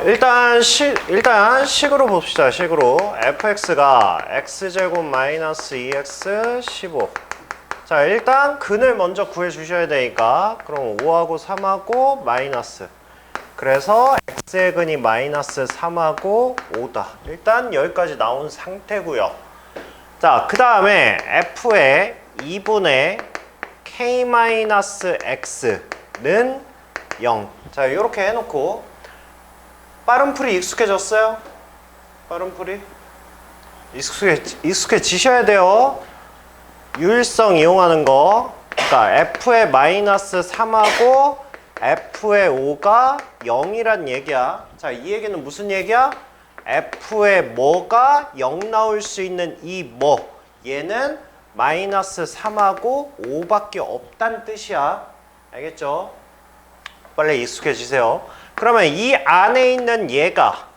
일단 식으로 봅시다. 식으로 fx가 x제곱 마이너스 2x 15. 자, 일단 근을 먼저 구해 주셔야 되니까 그럼 5하고 3하고 마이너스. 그래서 x의 근이 마이너스 3하고 5다. 일단 여기까지 나온 상태고요. 자, 그 다음에 f의 2분의 k-x는 0. 자, 이렇게 해놓고 빠른 풀이 익숙해졌어요? 빠른 풀이? 익숙해지셔야 돼요. 유일성 이용하는 거. 그러니까 f의 마이너스 3하고 f의 5가 0이란 얘기야. 자, 이 얘기는 무슨 얘기야? f의 뭐가 0 나올 수 있는 이 뭐. 얘는 마이너스 3하고 5밖에 없다는 뜻이야. 알겠죠? 빨리 익숙해지세요. 그러면 이 안에 있는 얘가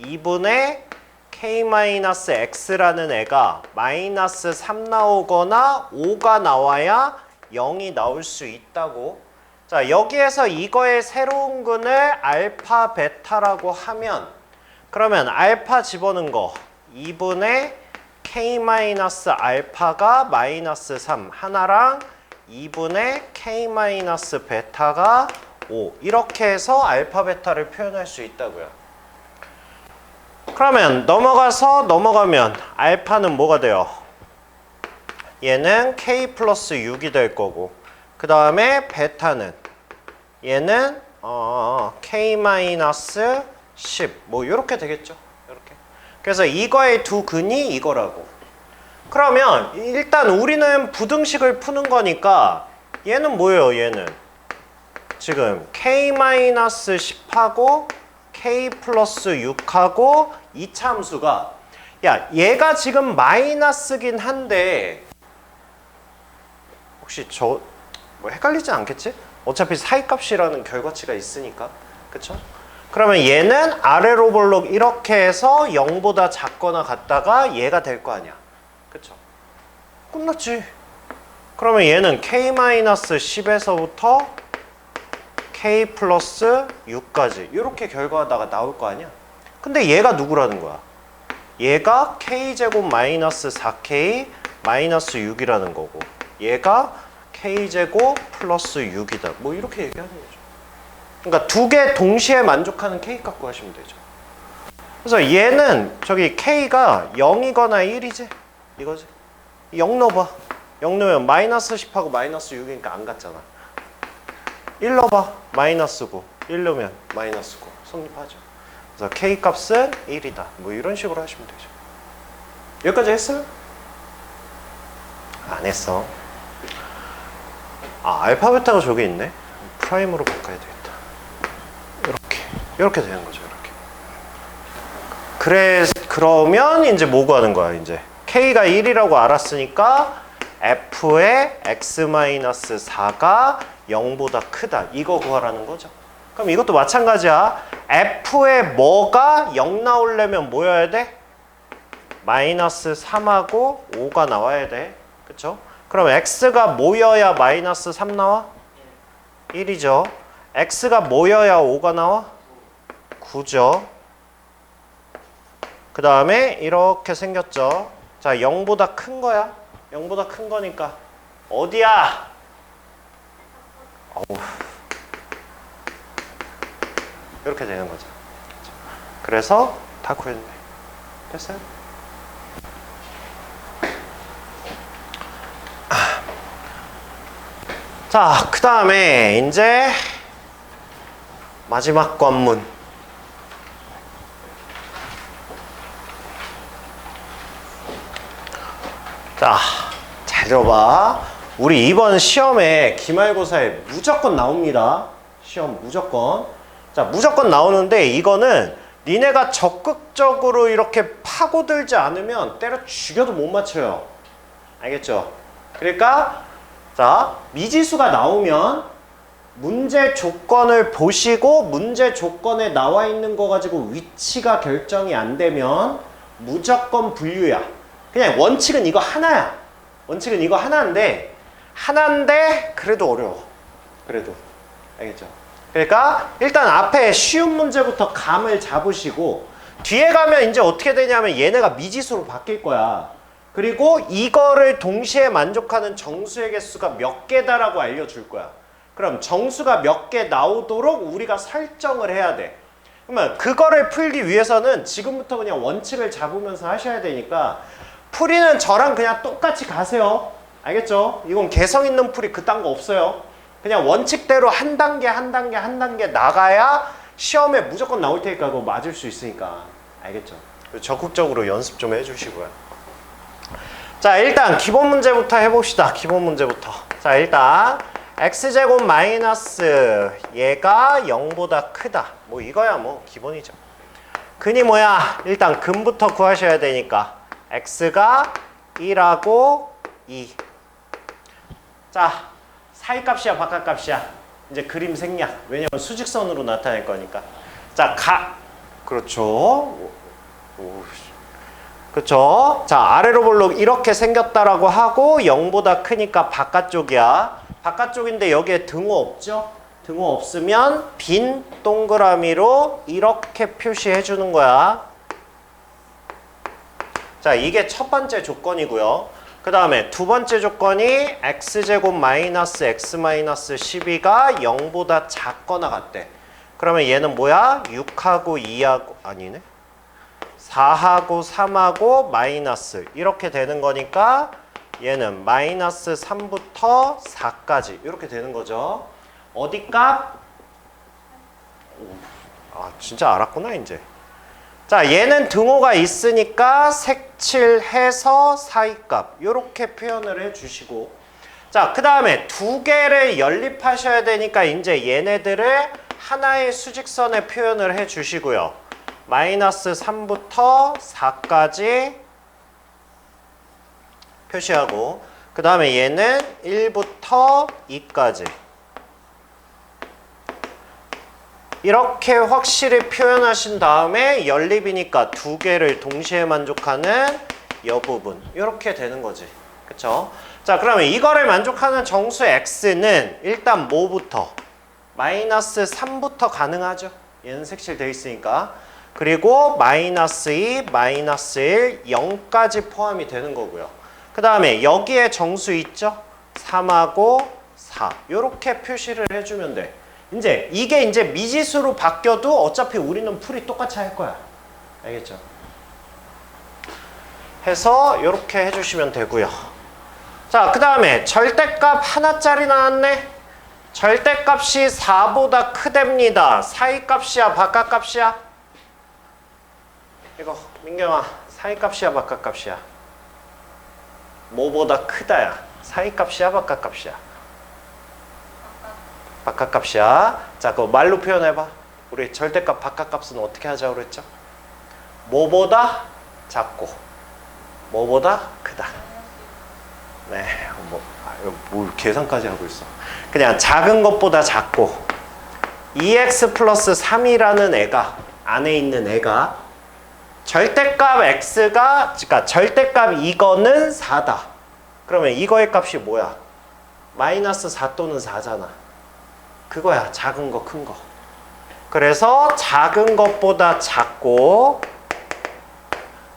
2분의 k-x라는 애가 마이너스 3 나오거나 5가 나와야 0이 나올 수 있다고. 자, 여기에서 이거의 새로운 근을 알파, 베타라고 하면 그러면 알파 집어넣은 거 2분의 k-알파가 마이너스 3 하나랑 2분의 k-베타가 5 이렇게 해서 알파, 베타를 표현할 수 있다고요. 그러면 넘어가면 알파는 뭐가 돼요? 얘는 k 플러스 6이 될 거고 그 다음에 베타는 얘는 k 마이너스 10 뭐 이렇게 되겠죠. 이렇게. 그래서 이거의 두 근이 이거라고. 그러면 일단 우리는 부등식을 푸는 거니까 얘는 뭐예요? 얘는 지금 k-10하고 k 플러스 6하고 이차 함수가 야 얘가 지금 마이너스긴 한데 혹시 저 뭐 헷갈리지 않겠지? 어차피 사이값이라는 결과치가 있으니까 그쵸? 그러면 얘는 아래로 볼록 이렇게 해서 0보다 작거나 같다가 얘가 될 거 아니야 그쵸? 끝났지. 그러면 얘는 k-10에서부터 k 플러스 6까지 이렇게 결과가 나올 거 아니야. 근데 얘가 누구라는 거야? 얘가 k제곱 마이너스 4k 마이너스 6이라는 거고 얘가 k제곱 플러스 6이다. 뭐 이렇게 얘기하는 거죠. 그러니까 두 개 동시에 만족하는 k 갖고 하시면 되죠. 그래서 얘는 저기 k가 0이거나 1이지? 이거지? 0 넣어봐. 0 넣으면 마이너스 10하고 마이너스 6이니까 안 같잖아. 1 넣어봐. 마이너스 9. 1 넣으면 마이너스 9. 성립하죠. 그래서 k 값은 1이다. 뭐 이런 식으로 하시면 되죠. 여기까지 했어요? 안 했어. 알파 베타가 저기 있네. 프라임으로 바꿔야 되겠다. 이렇게 되는 거죠. 이렇게. 그러면 이제 뭐 구하는 거야? 이제 k가 1이라고 알았으니까 f의 x-4가 0보다 크다. 이거 구하라는 거죠. 그럼 이것도 마찬가지야. f의 뭐가 0 나오려면 뭐여야 돼? 마이너스 3하고 5가 나와야 돼. 그쵸? 그럼 x가 뭐여야 마이너스 3 나와? 1이죠. x가 뭐여야 5가 나와? 9죠. 그 다음에 이렇게 생겼죠. 자, 0보다 큰 거야. 0보다 큰 거니까 어디야? 어우. 이렇게 되는 거죠. 그래서 다 구했네. 됐어요? 자, 그 다음에 이제 마지막 관문. 자, 잘 들어봐. 우리 이번 시험에 기말고사에 무조건 나옵니다. 시험 무조건. 자, 무조건 나오는데 이거는 니네가 적극적으로 이렇게 파고들지 않으면 때려 죽여도 못 맞춰요. 알겠죠? 그러니까 자, 미지수가 나오면 문제 조건을 보시고 문제 조건에 나와 있는 거 가지고 위치가 결정이 안 되면 무조건 분류야. 그냥 원칙은 이거 하나야. 원칙은 이거 하나인데 그래도 어려워. 그래도. 알겠죠? 그러니까 일단 앞에 쉬운 문제부터 감을 잡으시고 뒤에 가면 이제 어떻게 되냐면 얘네가 미지수로 바뀔 거야. 그리고 이거를 동시에 만족하는 정수의 개수가 몇 개다라고 알려줄 거야. 그럼 정수가 몇 개 나오도록 우리가 설정을 해야 돼. 그러면 그거를 풀기 위해서는 지금부터 그냥 원칙을 잡으면서 하셔야 되니까 풀이는 저랑 그냥 똑같이 가세요. 알겠죠? 이건 개성 있는 풀이 그딴 거 없어요. 그냥 원칙대로 한 단계 한 단계 한 단계 나가야 시험에 무조건 나올 테니까 그거 맞을 수 있으니까. 알겠죠? 적극적으로 연습 좀 해주시고요. 자, 일단 기본 문제부터 해봅시다. 기본 문제부터. 자, 일단 x제곱 마이너스 얘가 0보다 크다. 뭐 이거야 뭐 기본이죠. 근이 뭐야? 일단 근부터 구하셔야 되니까 x가 1하고 2. 자, 사이값이야 바깥값이야? 이제 그림 생략. 왜냐면 수직선으로 나타낼 거니까. 자, 그렇죠. 그렇죠. 자, 아래로 볼록 이렇게 생겼다라고 하고 0보다 크니까 바깥쪽이야. 바깥쪽인데 여기에 등호 없죠? 등호 없으면 빈 동그라미로 이렇게 표시해 주는 거야. 자, 이게 첫 번째 조건이고요. 그 다음에 두 번째 조건이 x제곱 마이너스 x 마이너스 12가 0보다 작거나 같대. 그러면 얘는 뭐야? 6하고 2하고 아니네. 4하고 3하고 마이너스 이렇게 되는 거니까 얘는 마이너스 3부터 4까지 이렇게 되는 거죠. 어디 값? 아, 진짜 알았구나 이제. 자, 얘는 등호가 있으니까 색칠해서 사이값 이렇게 표현을 해주시고, 자, 그 다음에 두 개를 연립하셔야 되니까 이제 얘네들을 하나의 수직선에 표현을 해주시고요. 마이너스 3부터 4까지 표시하고, 그 다음에 얘는 1부터 2까지 이렇게 확실히 표현하신 다음에 연립이니까 두 개를 동시에 만족하는 이 부분 이렇게 되는 거지. 그쵸? 자, 그러면 이거를 만족하는 정수 x는 일단 뭐부터? 마이너스 3부터 가능하죠. 얘는 색칠되어 있으니까. 그리고 마이너스 2, 마이너스 1, 0까지 포함이 되는 거고요. 그 다음에 여기에 정수 있죠? 3하고 4 이렇게 표시를 해주면 돼. 이제 이게 이제 미지수로 바뀌어도 어차피 우리는 풀이 똑같이 할 거야. 알겠죠? 해서 이렇게 해주시면 되고요. 자, 그 다음에 절대값 하나짜리 나왔네. 절대값이 4보다 크답니다. 사이값이야 바깥값이야? 이거 민경아, 사이값이야 바깥값이야? 뭐보다 크다야? 사이값이야 바깥값이야? 바깥값이야. 자, 그거 말로 표현해봐. 우리 절대값 바깥값은 어떻게 하자고 그랬죠? 뭐보다 작고 뭐보다 크다. 네, 뭘 계산까지 하고 있어. 그냥 작은 것보다 작고 2x 플러스 3이라는 애가 안에 있는 애가 절대값 x가, 그러니까 절대값 이거는 4다. 그러면 이거의 값이 뭐야? 마이너스 4 또는 4잖아. 그거야. 작은 거, 큰 거. 그래서 작은 것보다 작고,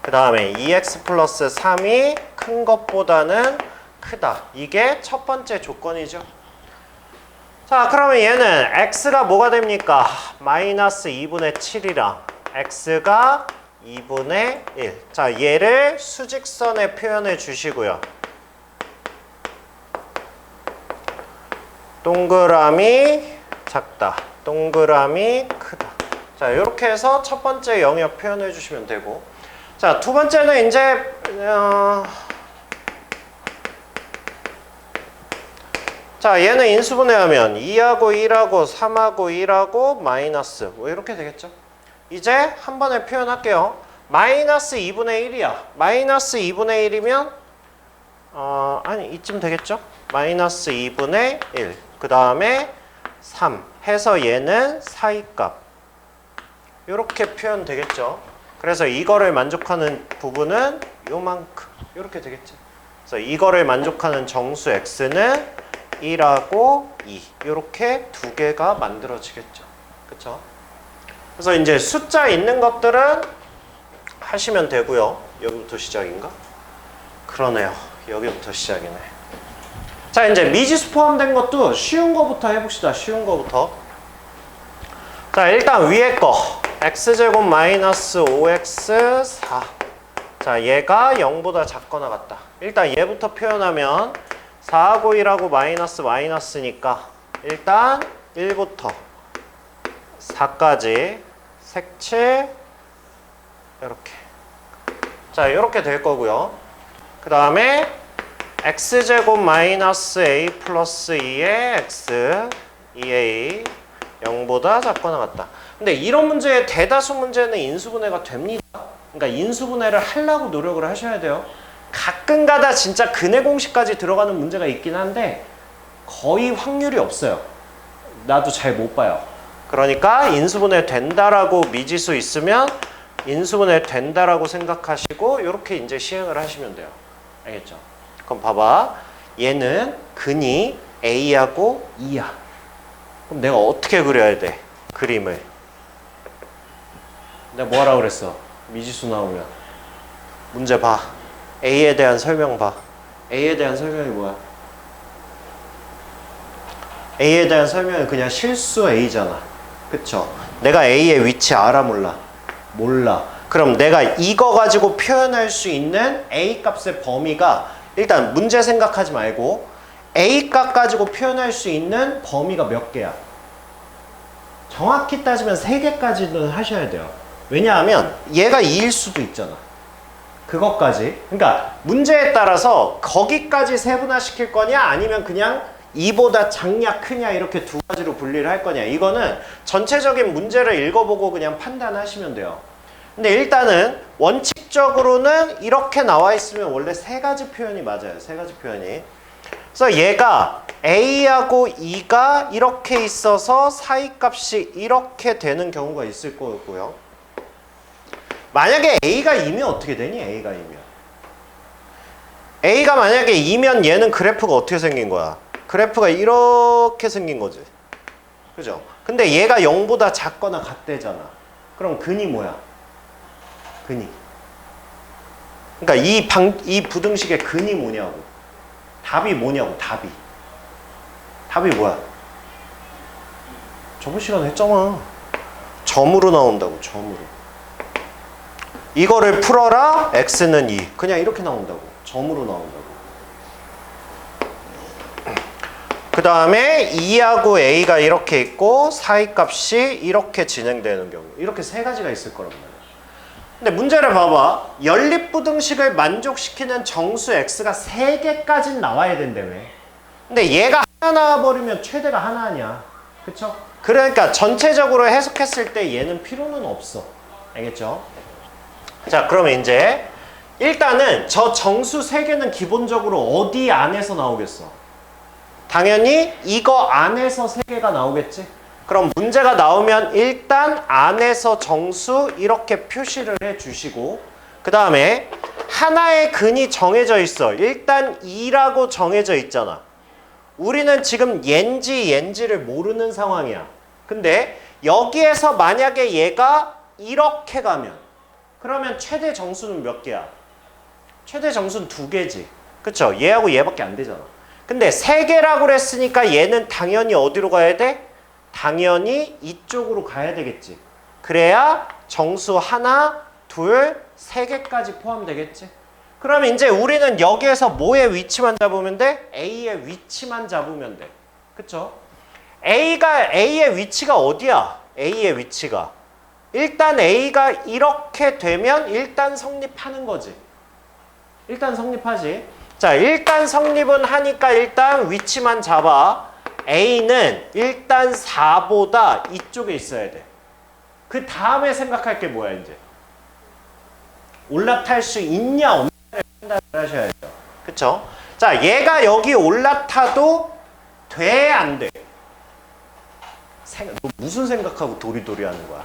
그 다음에 2x 플러스 3이 큰 것보다는 크다. 이게 첫 번째 조건이죠. 자, 그러면 얘는 x가 뭐가 됩니까? 마이너스 2분의 7이랑 x가 2분의 1. 자, 얘를 수직선에 표현해 주시고요. 동그라미 작다, 동그라미 크다. 자, 이렇게 해서 첫 번째 영역 표현해 주시면 되고, 자, 두 번째는 이제 자, 얘는 인수분해하면 2하고 1하고 3하고 1하고 마이너스 뭐 이렇게 되겠죠. 이제 한 번에 표현할게요. 마이너스 2분의 1이야. 마이너스 2분의 1이면 아니 이쯤 되겠죠. 마이너스 2분의 1. 그 다음에 3 해서 얘는 사이값 이렇게 표현 되겠죠. 그래서 이거를 만족하는 부분은 요만큼 이렇게 되겠죠. 그래서 이거를 만족하는 정수 x는 1하고 2 이렇게 두 개가 만들어지겠죠. 그쵸? 그래서 이제 숫자 있는 것들은 하시면 되고요. 여기부터 시작인가? 그러네요. 여기부터 시작이네. 자, 이제 미지수 포함된 것도 쉬운 거부터 해봅시다. 쉬운 거부터. 자, 일단 위에 거 x제곱 마이너스 5x 4. 자, 얘가 0보다 작거나 같다. 일단 얘부터 표현하면 4하고 1하고 마이너스니까 일단 1부터 4까지 색칠 이렇게. 자, 이렇게 될 거고요. 그 다음에 x제곱 마이너스 a 플러스 2의 x 2a 0보다 작거나 같다. 근데 이런 문제의 대다수 문제는 인수분해가 됩니다. 그러니까 인수분해를 하려고 노력을 하셔야 돼요. 가끔가다 진짜 근해 공식까지 들어가는 문제가 있긴 한데 거의 확률이 없어요. 나도 잘 못 봐요. 그러니까 인수분해 된다라고 미지수 있으면 인수분해 된다라고 생각하시고 이렇게 이제 시행을 하시면 돼요. 알겠죠? 그럼 봐봐. 얘는 근이 A하고 2야. 그럼 내가 어떻게 그려야 돼? 그림을. 내가 뭐 하라고 그랬어? 미지수 나오면. 문제 봐. A에 대한 설명 봐. A에 대한 설명이 뭐야? A에 대한 설명은 그냥 실수 A잖아. 그쵸? 내가 A의 위치 알아 몰라? 몰라. 그럼 내가 이거 가지고 표현할 수 있는 A 값의 범위가 일단 문제 생각하지 말고 A 값 가지고 표현할 수 있는 범위가 몇 개야? 정확히 따지면 3개까지는 하셔야 돼요. 왜냐하면 얘가 2일 수도 있잖아. 그것까지. 그러니까 문제에 따라서 거기까지 세분화시킬 거냐 아니면 그냥 2보다 작냐 크냐 이렇게 두 가지로 분리를 할 거냐. 이거는 전체적인 문제를 읽어보고 그냥 판단하시면 돼요. 근데 일단은 원칙적으로는 이렇게 나와 있으면 원래 3가지 표현이 맞아요. 3가지 표현이. 그래서 얘가 A하고 2가 이렇게 있어서 사이값이 이렇게 되는 경우가 있을 거고요. 만약에 A가 2면 어떻게 되니? A가 2면. A가 만약에 2면 얘는 그래프가 어떻게 생긴 거야? 그래프가 이렇게 생긴 거지. 그죠? 근데 얘가 0보다 작거나 같대잖아. 그럼 근이 뭐야? 근이. 그러니까 이 부등식의 근이 뭐냐고. 답이 뭐냐고, 답이. 답이 뭐야? 저번 시간에 했잖아. 점으로 나온다고, 점으로. 이거를 풀어라, x는 2. 그냥 이렇게 나온다고. 점으로 나온다고. 그 다음에 2하고 a가 이렇게 있고 사이값이 이렇게 진행되는 경우. 이렇게 3가지가 있을 거란 말이야. 근데 문제를 봐봐. 연립부등식을 만족시키는 정수 x가 3개까지는 나와야 된다며. 근데 얘가 하나 나와버리면 최대가 하나 아니야. 그쵸? 그러니까 전체적으로 해석했을 때 얘는 필요는 없어. 알겠죠? 자, 그러면 이제 일단은 저 정수 3개는 기본적으로 어디 안에서 나오겠어? 당연히 이거 안에서 3개가 나오겠지? 그럼 문제가 나오면 일단 안에서 정수 이렇게 표시를 해 주시고 그 다음에 하나의 근이 정해져 있어. 일단 2라고 정해져 있잖아. 우리는 지금 옌지를 모르는 상황이야. 근데 여기에서 만약에 얘가 이렇게 가면 그러면 최대 정수는 몇 개야? 최대 정수는 2개지. 그쵸? 얘하고 얘밖에 안 되잖아. 근데 3개라고 그랬으니까 얘는 당연히 어디로 가야 돼? 당연히 이쪽으로 가야 되겠지. 그래야 정수 하나, 둘, 3개까지 포함되겠지. 그러면 이제 우리는 여기에서 뭐의 위치만 잡으면 돼? A의 위치만 잡으면 돼. 그쵸? A의 위치가 어디야? A의 위치가. 일단 A가 이렇게 되면 일단 성립하는 거지. 일단 성립하지. 자, 일단 성립은 하니까 일단 위치만 잡아. A는 일단 4보다 이쪽에 있어야 돼. 그 다음에 생각할 게 뭐야 이제? 올라탈 수 있냐 없냐를 판단을 하셔야 돼요. 그쵸? 자, 얘가 여기 올라타도 돼 안 돼? 너 무슨 생각하고 도리도리 하는 거야?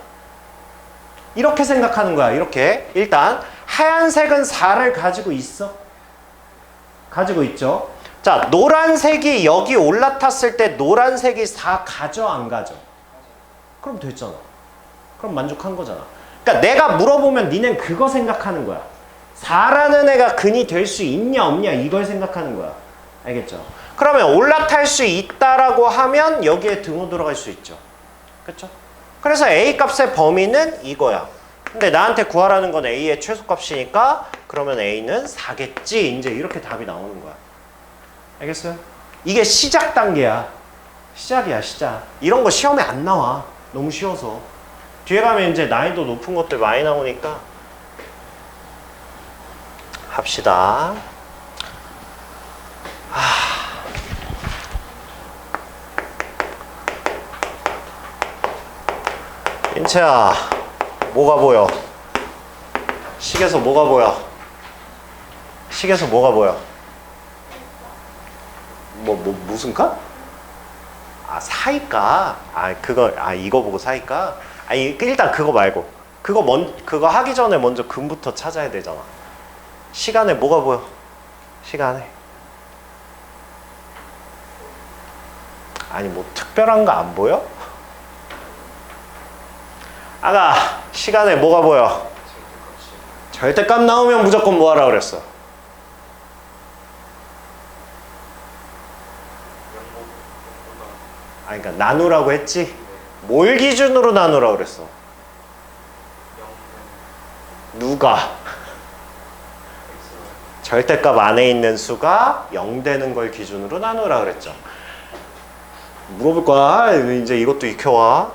이렇게 생각하는 거야. 이렇게. 일단 하얀색은 4를 가지고 있어. 가지고 있죠. 자, 노란색이 여기 올라탔을 때 노란색이 4 가져 안 가져? 그럼 됐잖아. 그럼 만족한 거잖아. 그러니까 내가 물어보면 니넨 그거 생각하는 거야. 4라는 애가 근이 될 수 있냐 없냐 이걸 생각하는 거야. 알겠죠? 그러면 올라탈 수 있다라고 하면 여기에 등호 들어갈 수 있죠. 그렇죠? 그래서 A 값의 범위는 이거야. 근데 나한테 구하라는 건 A의 최소값이니까 그러면 A는 4겠지. 이제 이렇게 답이 나오는 거야. 알겠어요? 이게 시작 단계야. 시작이야, 시작. 이런 거 시험에 안 나와. 너무 쉬워서. 뒤에 가면 이제 난이도 높은 것들 많이 나오니까 합시다. 인채야, 뭐가 보여? 식에서 뭐가 보여? 식에서 뭐가 보여? 무슨 가? 아, 사이가? 이거 보고 사이가? 일단 그거 말고. 그거 하기 전에 먼저 근부터 찾아야 되잖아. 시간에 뭐가 보여? 시간에. 아니, 뭐 특별한 거 안 보여? 아가, 시간에 뭐가 보여? 절대값 나오면 무조건 뭐 하라 그랬어? 그러니까 나누라고 했지? 뭘 기준으로 나누라고 그랬어? 누가? 절대값 안에 있는 수가 0 되는 걸 기준으로 나누라 그랬죠. 물어볼 거야. 이제 이것도 익혀와.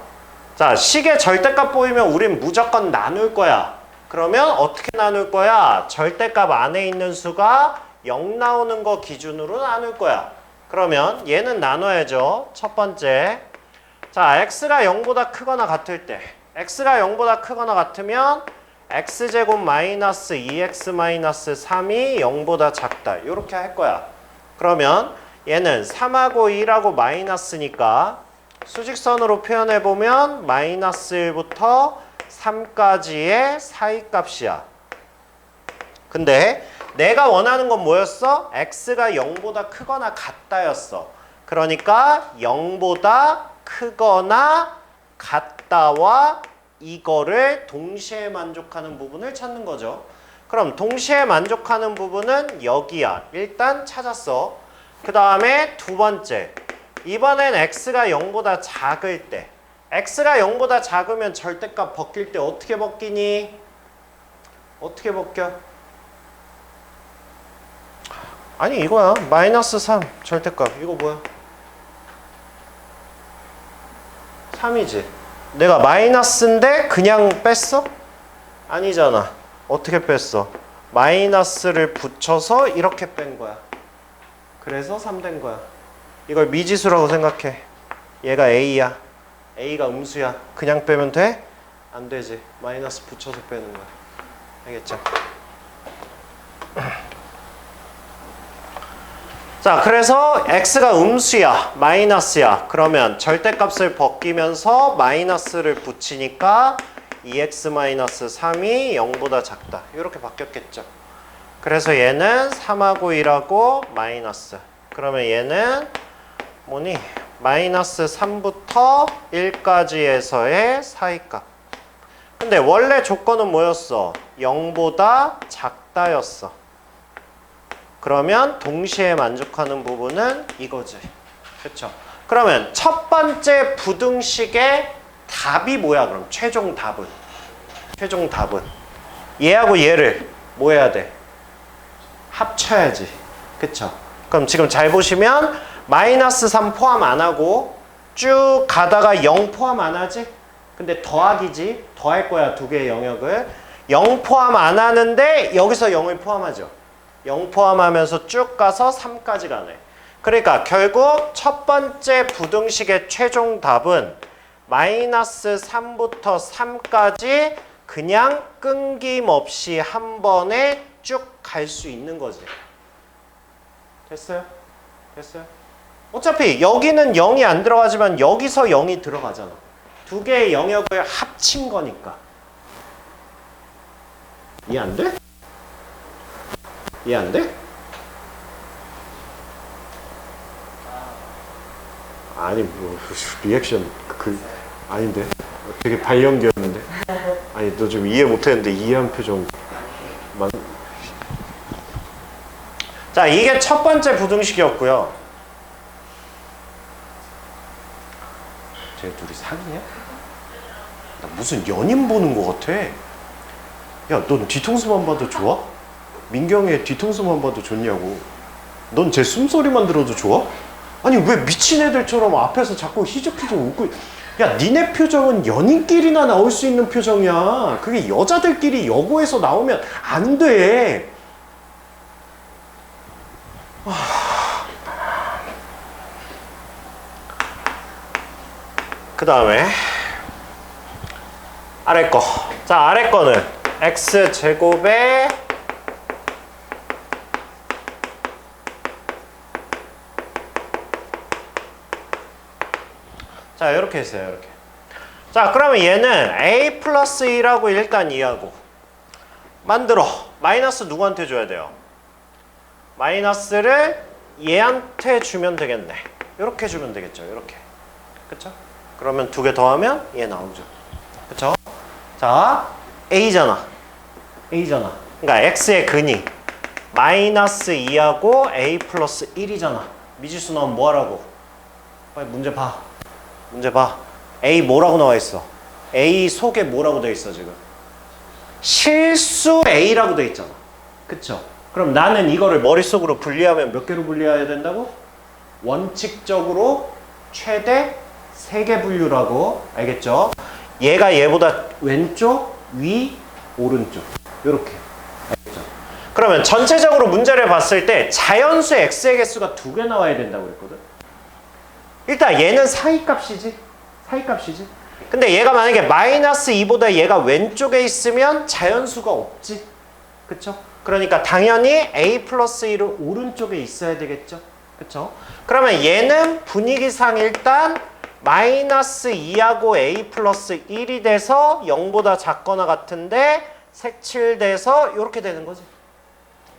자, 식의 절대값 보이면 우린 무조건 나눌 거야. 그러면 어떻게 나눌 거야? 절대값 안에 있는 수가 0 나오는 거 기준으로 나눌 거야. 그러면 얘는 나눠야죠. 첫 번째. 자, x가 0보다 크거나 같을 때. x가 0보다 크거나 같으면 x제곱 마이너스 2x 마이너스 3이 0보다 작다. 이렇게 할 거야. 그러면 얘는 3하고 1하고 마이너스니까 수직선으로 표현해보면 마이너스 1부터 3까지의 사이값이야. 근데 내가 원하는 건 뭐였어? x가 0보다 크거나 같다였어. 그러니까 0보다 크거나 같다와 이거를 동시에 만족하는 부분을 찾는 거죠. 그럼 동시에 만족하는 부분은 여기야. 일단 찾았어. 그 다음에 두 번째. 이번엔 x가 0보다 작을 때. x가 0보다 작으면 절대값 벗길 때 어떻게 벗기니? 어떻게 벗겨? 아니 이거야. 마이너스 3 절대값. 이거 뭐야? 3이지. 내가 마이너스인데 그냥 뺐어? 아니잖아. 어떻게 뺐어? 마이너스를 붙여서 이렇게 뺀 거야. 그래서 3 된 거야. 이걸 미지수라고 생각해. 얘가 A야. A가 음수야. 그냥 빼면 돼? 안 되지. 마이너스 붙여서 빼는 거야. 알겠죠? 자, 그래서 x가 음수야. 마이너스야. 그러면 절대값을 벗기면서 마이너스를 붙이니까 2x-3이 0보다 작다. 이렇게 바뀌었겠죠. 그래서 얘는 3하고 1하고 마이너스. 그러면 얘는 뭐니? 마이너스 3부터 1까지에서의 사이값. 근데 원래 조건은 뭐였어? 0보다 작다였어. 그러면 동시에 만족하는 부분은 이거지. 그렇죠? 그러면 첫 번째 부등식의 답이 뭐야? 그럼 최종 답은? 최종 답은 얘하고 얘를 뭐 해야 돼? 합쳐야지. 그쵸? 그럼 지금 잘 보시면 마이너스 3 포함 안 하고 쭉 가다가 0 포함 안 하지? 근데 더하기지? 더할 거야, 두 개의 영역을. 0 포함 안 하는데 여기서 0을 포함하죠. 0 포함하면서 쭉 가서 3까지 가네. 그러니까 결국 첫 번째 부등식의 최종 답은 마이너스 3부터 3까지 그냥 끊김없이 한 번에 쭉 갈 수 있는 거지. 됐어요? 됐어요? 어차피 여기는 0이 안 들어가지만 여기서 0이 들어가잖아. 두 개의 영역을 합친 거니까. 이해 안 돼? 이해 안 돼? 아니 뭐 리액션 아닌데 되게 발연기였는데. 아니 너 좀 이해 못했는데 이해한 표정. 자, 이게 첫 번째 부등식이었고요. 쟤 둘이 사귀냐? 나 무슨 연인 보는 거 같아. 야, 넌 뒤통수만 봐도 좋아? 민경의 뒤통수만 봐도 좋냐고. 넌 제 숨소리만 들어도 좋아? 아니 왜 미친 애들처럼 앞에서 자꾸 희죽희죽 웃고. 야, 니네 표정은 연인끼리나 나올 수 있는 표정이야. 그게 여자들끼리 여고에서 나오면 안 돼. 그 다음에 아래 거. 자, 아래 거는 x제곱에 자, 이렇게 했어요. 이렇게. 자, 그러면 얘는 a 플러스 2라고 일단 이해하고 만들어. 마이너스 누구한테 줘야 돼요? 마이너스를 얘한테 주면 되겠네. 이렇게 주면 되겠죠. 이렇게. 그쵸? 그러면 두 개 더하면 얘 나오죠. 그쵸? 자, a잖아. a잖아. 그러니까 x의 근이 마이너스 2하고 a 플러스 1이잖아. 미지수 나오면 뭐 하라고? 빨리 문제 봐. 문제 봐. a 뭐라고 나와 있어? a 속에 뭐라고 돼 있어 지금? 실수 a라고 돼 있잖아. 그쵸? 그럼 나는 이거를 머릿속으로 분리하면 몇 개로 분리해야 된다고? 원칙적으로 최대 3개 분류라고. 알겠죠? 얘가 얘보다 왼쪽, 위, 오른쪽. 요렇게. 알겠죠? 그러면 전체적으로 문제를 봤을 때 자연수 x의 개수가 2개 나와야 된다고 그랬거든? 일단 얘는 사이값이지? 사이값이지? 근데 얘가 만약에 마이너스 2보다 얘가 왼쪽에 있으면 자연수가 없지? 그쵸? 그러니까 당연히 a 플러스 1은 오른쪽에 있어야 되겠죠? 그쵸? 그러면 얘는 분위기상 일단 마이너스 2하고 a 플러스 1이 돼서 0보다 작거나 같은데 색칠돼서 이렇게 되는 거지.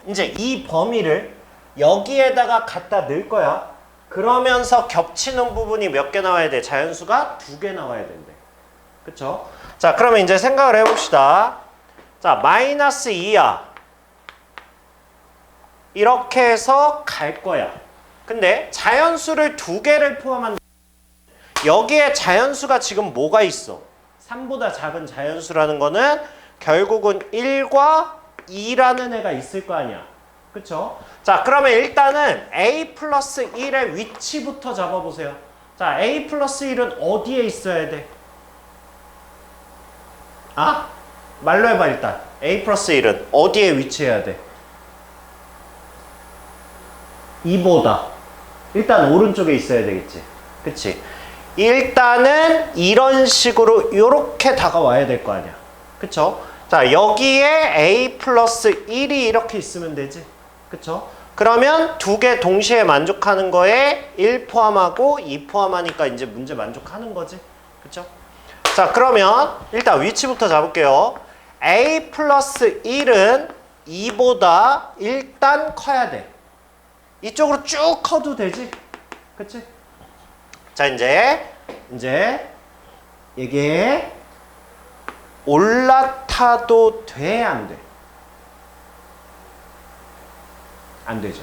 이제 이 범위를 여기에다가 갖다 넣을 거야. 그러면서 겹치는 부분이 몇 개 나와야 돼? 자연수가 2개 나와야 된대. 그쵸? 자, 그러면 이제 생각을 해봅시다. 자, 마이너스 2야. 이렇게 해서 갈 거야. 근데 자연수를 2개를 포함한 여기에 자연수가 지금 뭐가 있어? 3보다 작은 자연수라는 거는 결국은 1과 2라는 애가 있을 거 아니야. 그쵸? 자, 그러면 일단은 a 플러스 1의 위치부터 잡아보세요. 자, a 플러스 1은 어디에 있어야 돼? 아? 말로 해봐 일단. a 플러스 1은 어디에 위치해야 돼? 2보다. 일단 오른쪽에 있어야 되겠지. 그치? 일단은 이런 식으로 이렇게 다가와야 될 거 아니야. 그쵸? 자, 여기에 a 플러스 1이 이렇게 있으면 되지. 그쵸? 그러면 2개 동시에 만족하는 거에 1 포함하고 2 포함하니까 이제 문제 만족하는 거지. 그쵸? 자, 그러면 일단 위치부터 잡을게요. a 플러스 1은 2보다 일단 커야 돼. 이쪽으로 쭉 커도 되지. 그치? 자, 이제 이게 올라타도 돼, 안 돼? 안 되죠.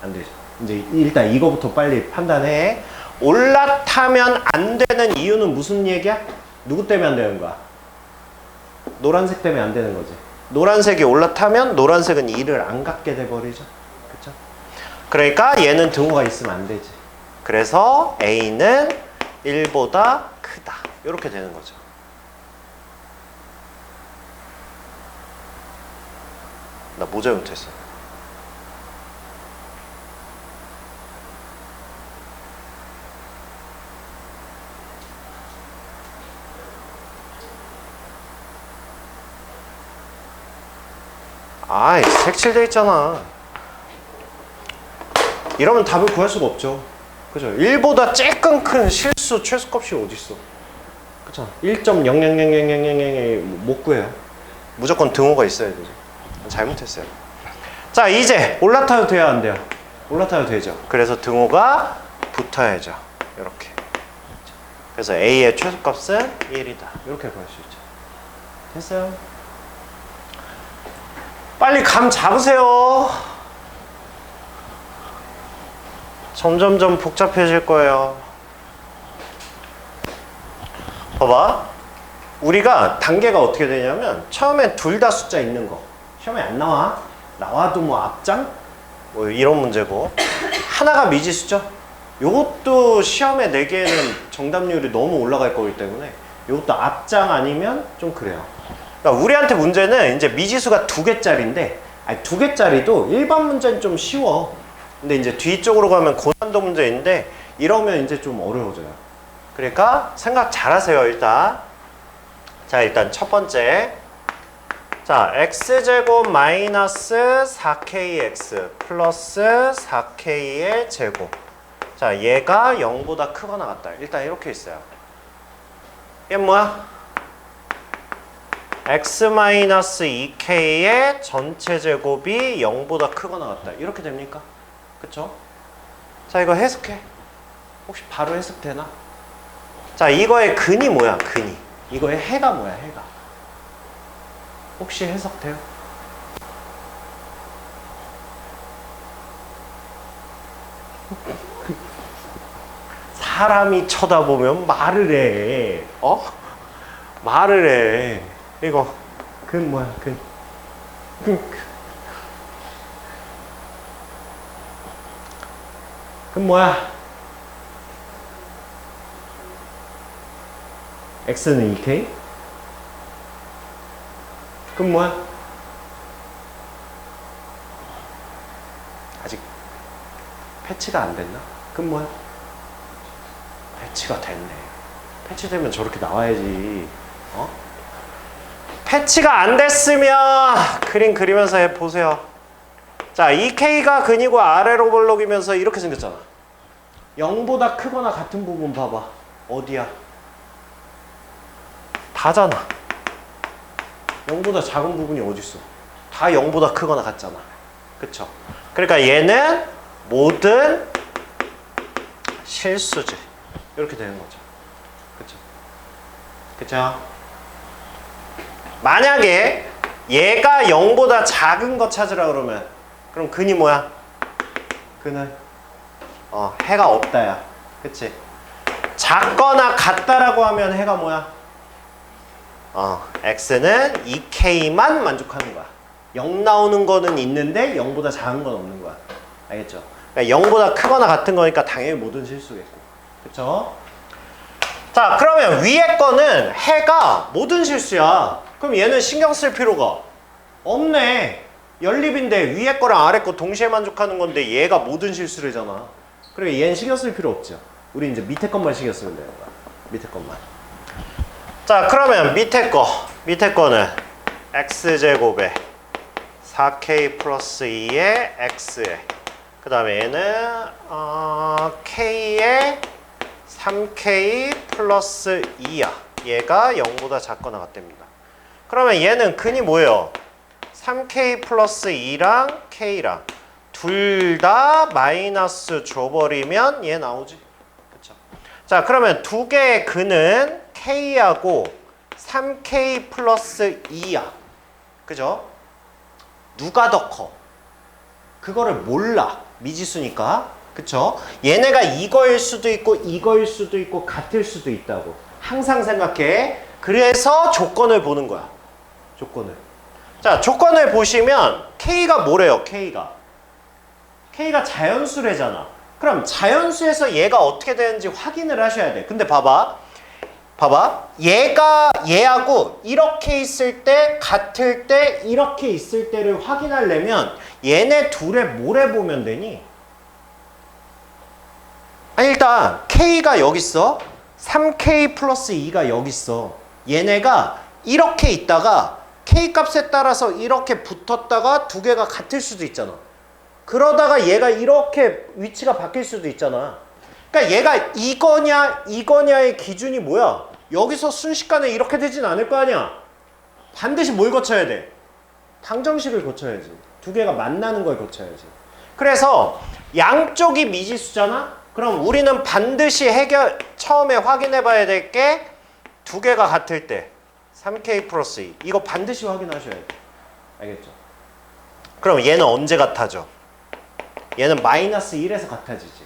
안 되죠. 이제 일단 이거부터 빨리 판단해. 올라타면 안 되는 이유는 무슨 얘기야? 누구 때문에 안 되는 거야? 노란색 때문에 안 되는 거지. 노란색이 올라타면 노란색은 2를 안 갖게 돼버리죠. 그쵸? 그러니까 얘는 등호가 있으면 안 되지. 그래서 A는 1보다 크다. 이렇게 되는 거죠. 나 뭐 잘못했어? 아이, 색칠돼 있잖아. 이러면 답을 구할 수가 없죠. 그죠? 1보다 쬐끔 큰 실수 최소값이 어딨어. 그쵸? 1.0000000 못 구해요. 무조건 등호가 있어야 되죠. 잘못했어요. 자, 이제 올라타도 돼야 안 돼요? 올라타도 되죠. 그래서 등호가 붙어야죠. 이렇게. 그래서 A의 최소값은 1이다. 이렇게 구할 수 있죠. 됐어요? 빨리 감 잡으세요. 점점점 복잡해질 거예요. 봐봐. 우리가 단계가 어떻게 되냐면 처음에 둘 다 숫자 있는 거 시험에 안 나와. 나와도 뭐 앞장? 뭐 이런 문제고 하나가 미지수죠. 요것도 시험에 내기에는 정답률이 너무 올라갈 거기 때문에 요것도 앞장 아니면 좀 그래요. 그러니까 우리한테 문제는 이제 미지수가 2개짜리인데 아니 2개짜리도 일반 문제는 좀 쉬워. 근데 이제 뒤쪽으로 가면 고난도 문제인데 이러면 이제 좀 어려워져요. 그러니까 생각 잘 하세요. 일단 일단 첫 번째, 자 x제곱 마이너스 4kx 플러스 4k의 제곱. 자 얘가 0보다 크거나 같다. 일단 이렇게 있어요. 얘 뭐야? x 마이너스 2k의 전체 제곱이 0보다 크거나 같다. 이렇게 됩니까? 그쵸? 자 이거 해석해. 혹시 바로 해석되나? 자 이거의 근이 뭐야? 근이. 이거의 해가 뭐야? 해가. 혹시 해석돼요? 사람이 쳐다보면 말을 해. 어? 말을 해. 이거 근 뭐야? 근. 근 뭐야? x는 2k? 그럼 뭐야? 아직 패치가 안 됐나? 그럼 뭐야? 패치가 됐네. 패치되면 저렇게 나와야지. 어? 패치가 안 됐으면 그림 그리면서 해보세요. 자, 2K가 근이고 아래로 볼록이면서 이렇게 생겼잖아. 0보다 크거나 같은 부분 봐봐. 어디야? 다잖아. 0보다 작은 부분이 어딨어? 다 0보다 크거나 같잖아. 그쵸? 그러니까 얘는 모든 실수지. 이렇게 되는 거죠. 그쵸? 그쵸? 만약에 얘가 0보다 작은 거 찾으라 그러면 그럼 근이 뭐야? 근은 해가 없다야. 그치? 작거나 같다라고 하면 해가 뭐야? x는 2k만 만족하는 거야. 0 나오는 거는 있는데 0보다 작은 건 없는 거야. 알겠죠? 그러니까 0보다 크거나 같은 거니까 당연히 모든 실수겠고. 그쵸? 자, 그러면 위에 거는 해가 모든 실수야. 그럼 얘는 신경 쓸 필요가 없네. 연립인데 위에 거랑 아래 거 동시에 만족하는 건데 얘가 모든 실수래잖아. 그러니까 얘는 신경 쓸 필요 없죠. 우리 이제 밑에 것만 신경 쓰면 되는 거야. 밑에 것만. 자, 그러면 밑에 거는 x제곱에 4k 플러스 2의 x에 그 다음에 얘는 k에 3k 플러스 2야. 얘가 0보다 작거나 같답니다. 그러면 얘는 근이 뭐예요? 3k 플러스 2랑 k랑 둘 다 마이너스 줘버리면 얘 나오지. 그쵸? 자, 그러면 두 개의 근은 k하고 3k 플러스 2야. 그죠? 누가 더 커? 그거를 몰라. 미지수니까. 그쵸? 얘네가 이거일 수도 있고 이거일 수도 있고 같을 수도 있다고. 항상 생각해. 그래서 조건을 보는 거야. 조건을. 자, 조건을 보시면 k가 뭐래요? k가 자연수래잖아. 그럼 자연수에서 얘가 어떻게 되는지 확인을 하셔야 돼. 근데 봐봐. 얘하고 이렇게 있을 때, 같을 때, 이렇게 있을 때를 확인하려면 얘네 둘의 뭘 해보면 되니? 일단 K가 여기 있어. 3K 플러스 2가 여기 있어. 얘네가 이렇게 있다가 K 값에 따라서 이렇게 붙었다가 두 개가 같을 수도 있잖아. 그러다가 얘가 이렇게 위치가 바뀔 수도 있잖아. 그러니까 얘가 이거냐의 기준이 뭐야? 여기서 순식간에 이렇게 되진 않을 거 아니야. 반드시 뭘 거쳐야 돼? 방정식을 거쳐야지. 두 개가 만나는 걸 거쳐야지. 그래서 양쪽이 미지수잖아? 그럼 우리는 반드시 처음에 확인해 봐야 될 게 두 개가 같을 때 3k 플러스 2 이거 반드시 확인하셔야 돼요. 알겠죠? 그럼 얘는 언제 같아져? 얘는 마이너스 1에서 같아지지.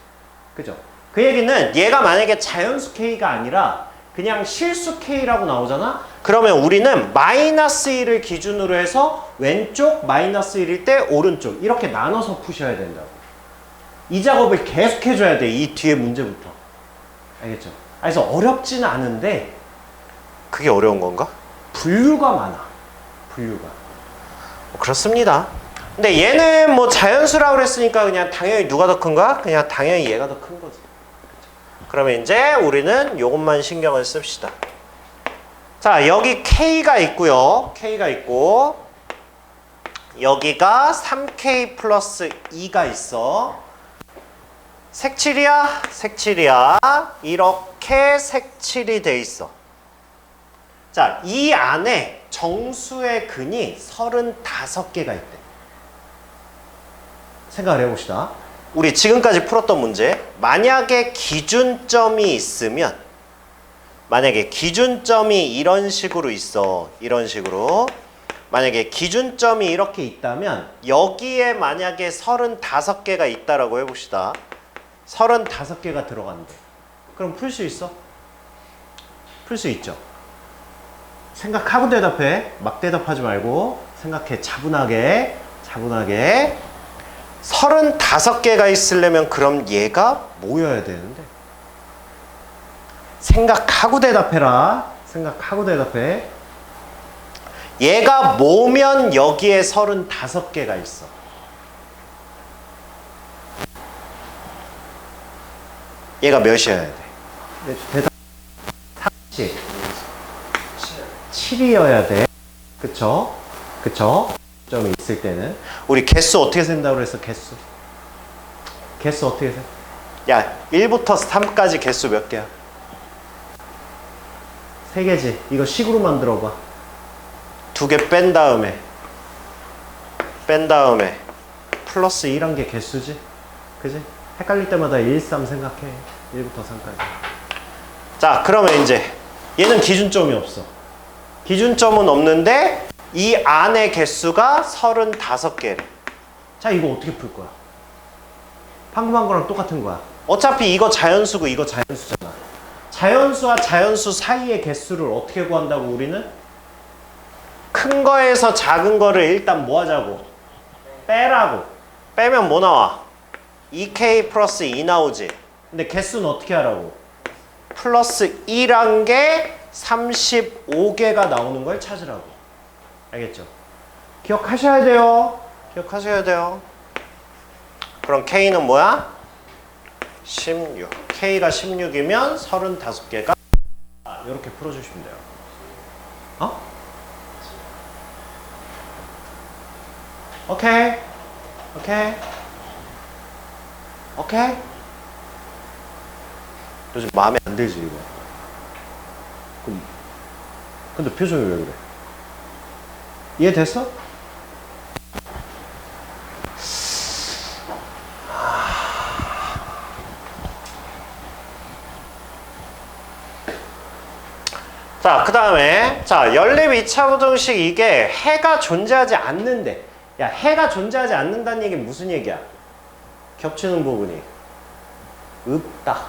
그죠? 그 얘기는 얘가 만약에 자연수 k가 아니라 그냥 실수 k라고 나오잖아? 그러면 우리는 마이너스 1을 기준으로 해서 왼쪽 마이너스 1일 때 오른쪽 이렇게 나눠서 푸셔야 된다고. 이 작업을 계속 해줘야 돼. 이 뒤에 문제부터. 알겠죠? 그래서 어렵지는 않은데 그게 어려운 건가? 분류가 많아. 분류가. 그렇습니다. 근데 얘는 뭐 자연수라고 그랬으니까 그냥 당연히 누가 더 큰가? 그냥 당연히 얘가 더 큰 거지. 그러면 이제 우리는 요것만 신경을 씁시다. 자, 여기 K가 있고요. K가 있고 여기가 3K 플러스 2가 있어. 색칠이야? 색칠이야. 이렇게 색칠이 돼 있어. 자, 이 안에 정수의 근이 35개가 있대. 생각을 해봅시다. 우리 지금까지 풀었던 문제, 만약에 기준점이 있으면, 만약에 기준점이 이런 식으로 있어. 이런 식으로. 만약에 기준점이 이렇게 있다면 여기에 만약에 35개가 있다라고 해봅시다. 35개가 들어간대. 그럼 풀 수 있어? 풀 수 있죠. 생각하고 대답해. 막 대답하지 말고 생각해. 차분하게. 차분하게. 35개가 있으려면 그럼 얘가 모여야 되는데. 생각하고 대답해라. 생각하고 대답해. 얘가 모면 여기에 35개가 있어. 얘가 몇이어야 돼? 대답. 30. 7이어야 돼. 그쵸? 그쵸? 점이 있을 때는. 우리 개수 어떻게 센다고 그랬어? 개수. 개수 어떻게 세? 야, 1부터 3까지 개수 몇 개야? 3개지. 이거 식으로 만들어 봐. 2개 뺀 다음에 플러스 1한 게 개수지? 그지? 헷갈릴 때마다 1, 3 생각해. 1부터 3까지. 자, 그러면 이제 얘는 기준점이 없어. 기준점은 없는데 이 안의 개수가 35개래. 자, 이거 어떻게 풀 거야? 방금 한 거랑 똑같은 거야. 어차피 이거 자연수고 이거 자연수잖아. 자연수와 자연수 사이의 개수를 어떻게 구한다고 우리는? 큰 거에서 작은 거를 일단 뭐 하자고? 빼라고. 빼면 뭐 나와? 2K 플러스 2 나오지. 근데 개수는 어떻게 하라고? 플러스 2란 게 35개가 나오는 걸 찾으라고. 알겠죠? 기억하셔야 돼요. 기억하셔야 돼요. 그럼 K는 뭐야? 16. K가 16이면 35개가 이렇게 풀어주시면 돼요. 어? 오케이. 오케이. 오케이. 요즘 마음에 안 들지 이거. 근데 표정이 왜 그래? 이해됐어? 자, 그 다음에 자, 연립 2차 부등식 이게 해가 존재하지 않는데, 야, 해가 존재하지 않는다는 얘기는 무슨 얘기야? 겹치는 부분이 없다.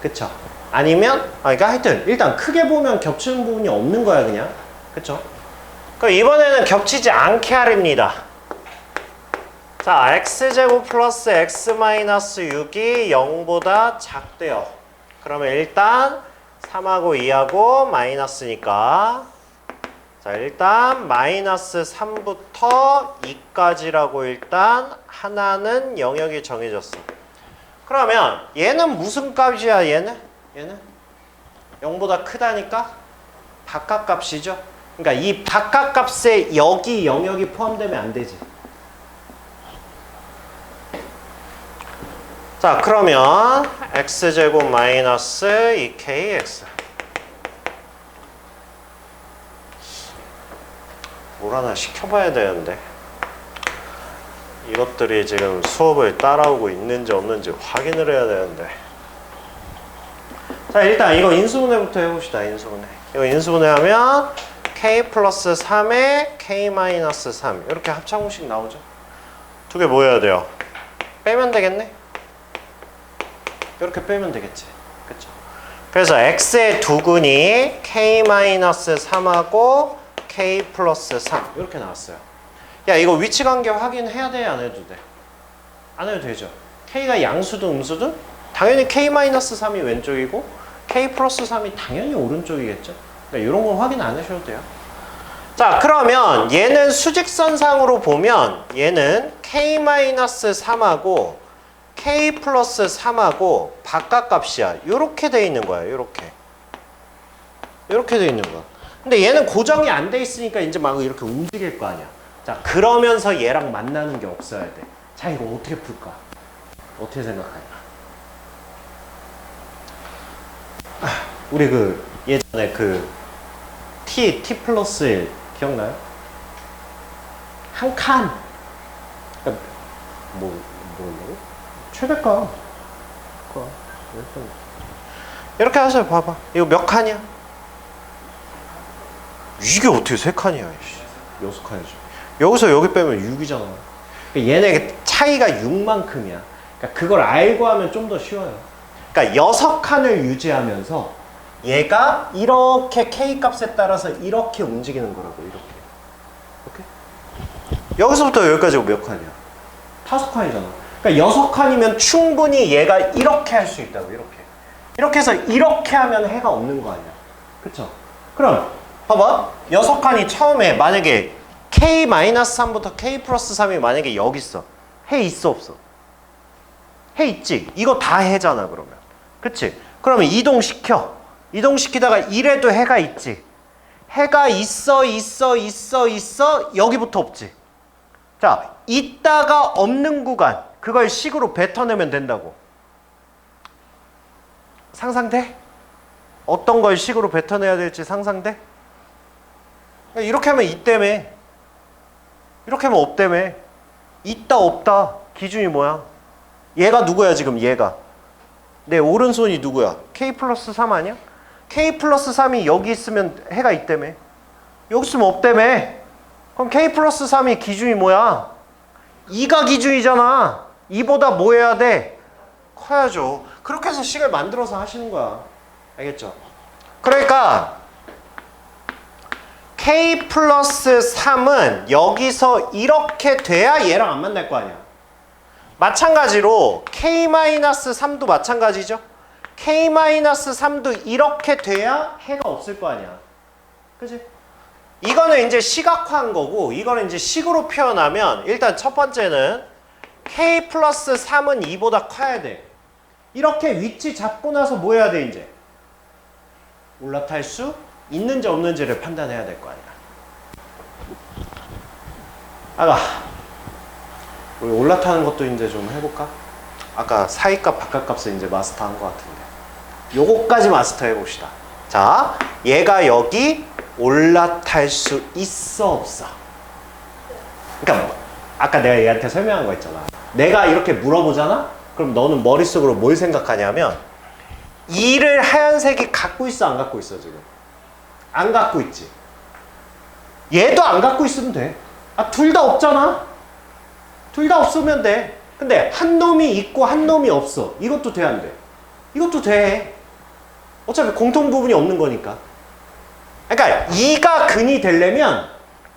그쵸? 아니면, 그러니까 하여튼 일단 크게 보면 겹치는 부분이 없는 거야 그냥. 그쵸? 그럼 이번에는 겹치지 않게 하랍니다. 자, x제곱 플러스 x 마이너스 6이 0보다 작대요. 그러면 일단 3하고 2하고 마이너스니까, 자, 일단 마이너스 3부터 2까지라고 일단 하나는 영역이 정해졌어. 그러면 얘는 무슨 값이야? 얘는 0보다 크다니까 바깥값이죠. 그러니까 이 바깥값에 여기 영역이 포함되면 안 되지. 자, 그러면 x제곱 마이너스 2kx 뭘 하나 시켜봐야 되는데, 이것들이 지금 수업을 따라오고 있는지 없는지 확인을 해야 되는데. 자, 일단 이거 인수분해부터 해봅시다. 인수분해. 이거 인수분해하면 k 플러스 3에 k 마이너스 3 이렇게 합창공식 나오죠. 두 개 뭐 해야 돼요? 빼면 되겠네. 이렇게 빼면 되겠지. 그쵸? 그래서 x의 두근이 k 마이너스 3하고 k 플러스 3 이렇게 나왔어요. 야, 이거 위치관계 확인해야 돼? 안 해도 돼? 안 해도 되죠. k가 양수든 음수든 당연히 k 마이너스 3이 왼쪽이고 k 플러스 3이 당연히 오른쪽이겠죠. 그러니까 이런 건 확인 안 하셔도 돼요. 자, 그러면 얘는 수직선상으로 보면 얘는 k 마이너스 3하고 k 플러스 3하고 바깥값이야. 요렇게 돼 있는 거야. 요렇게 돼 있는 거야. 근데 얘는 고정이 안 돼 있으니까 이제 막 이렇게 움직일 거 아니야. 자, 그러면서 얘랑 만나는 게 없어야 돼. 자, 이거 어떻게 풀까? 어떻게 생각하냐? 우리 그 예전에 그 t 플러스 1 기억나요? 한 칸. 그러니까 뭐라고? 최대값. 이렇게 하세요. 봐봐. 이거 몇 칸이야? 이게 어떻게 세 칸이야? 6칸이지. 여기서 여기 빼면 6이잖아. 그러니까 얘네 차이가 6만큼이야. 그러니까 그걸 알고 하면 좀 더 쉬워요. 그러니까 6칸을 유지하면서 얘가 이렇게 k 값에 따라서 이렇게 움직이는 거라고. 이렇게. 여기서부터 여기까지가 몇 칸이야? 5칸이잖아. 그러니까 6칸이면 충분히 얘가 이렇게 할 수 있다고. 이렇게 해서 이렇게 하면 해가 없는 거 아니야. 그쵸? 그럼 봐봐. 6칸이 처음에 만약에 k-3부터 k 플러스 3이 만약에 여기 있어. 해 있어 없어? 해 있지. 이거 다 해잖아 그러면. 그치? 그러면 이동시키다가 이래도 해가 있지. 해가 있어. 여기부터 없지. 자, 있다가 없는 구간. 그걸 식으로 뱉어내면 된다고. 상상돼? 어떤 걸 식으로 뱉어내야 될지 상상돼? 이렇게 하면 있다며. 이렇게 하면 없다며. 있다 없다 기준이 뭐야? 얘가 누구야 지금? 얘가 내 오른손이 누구야? k 플러스 3 아니야? k 플러스 3이 여기 있으면 해가 있다며. 여기 있으면 없다며. 그럼 k 플러스 3이 기준이 뭐야? 2가 기준이잖아. 2보다 뭐 해야 돼? 커야죠. 그렇게 해서 식을 만들어서 하시는 거야. 알겠죠? 그러니까 k 플러스 3은 여기서 이렇게 돼야 얘랑 안 만날 거 아니야. 마찬가지로 k-3도 마찬가지죠. k-3도 이렇게 돼야 해가 없을 거 아니야. 그치? 이거는 이제 시각화한 거고, 이거는 이제 식으로 표현하면 일단 첫 번째는 k 플러스 3은 2보다 커야 돼. 이렇게 위치 잡고 나서 뭐 해야 돼 이제? 올라탈 수 있는지 없는지를 판단해야 될 거 아니야. 우리 올라타는 것도 이제 좀 해볼까? 아까 사이값 바깥값을 이제 마스터한 것 같은데 요거까지 마스터 해봅시다. 자, 얘가 여기 올라탈 수 있어 없어? 그러니까 아까 내가 얘한테 설명한 거 있잖아. 내가 이렇게 물어보잖아? 그럼 너는 머릿속으로 뭘 생각하냐면 2를 하얀색이 갖고 있어 안 갖고 있어 지금? 안 갖고 있지. 얘도 안 갖고 있으면 돼. 둘 다 없잖아. 둘 다 없으면 돼. 근데 한 놈이 있고 한 놈이 없어. 이것도 돼 안 돼? 이것도 돼. 어차피 공통 부분이 없는 거니까. 그러니까 2가 근이 되려면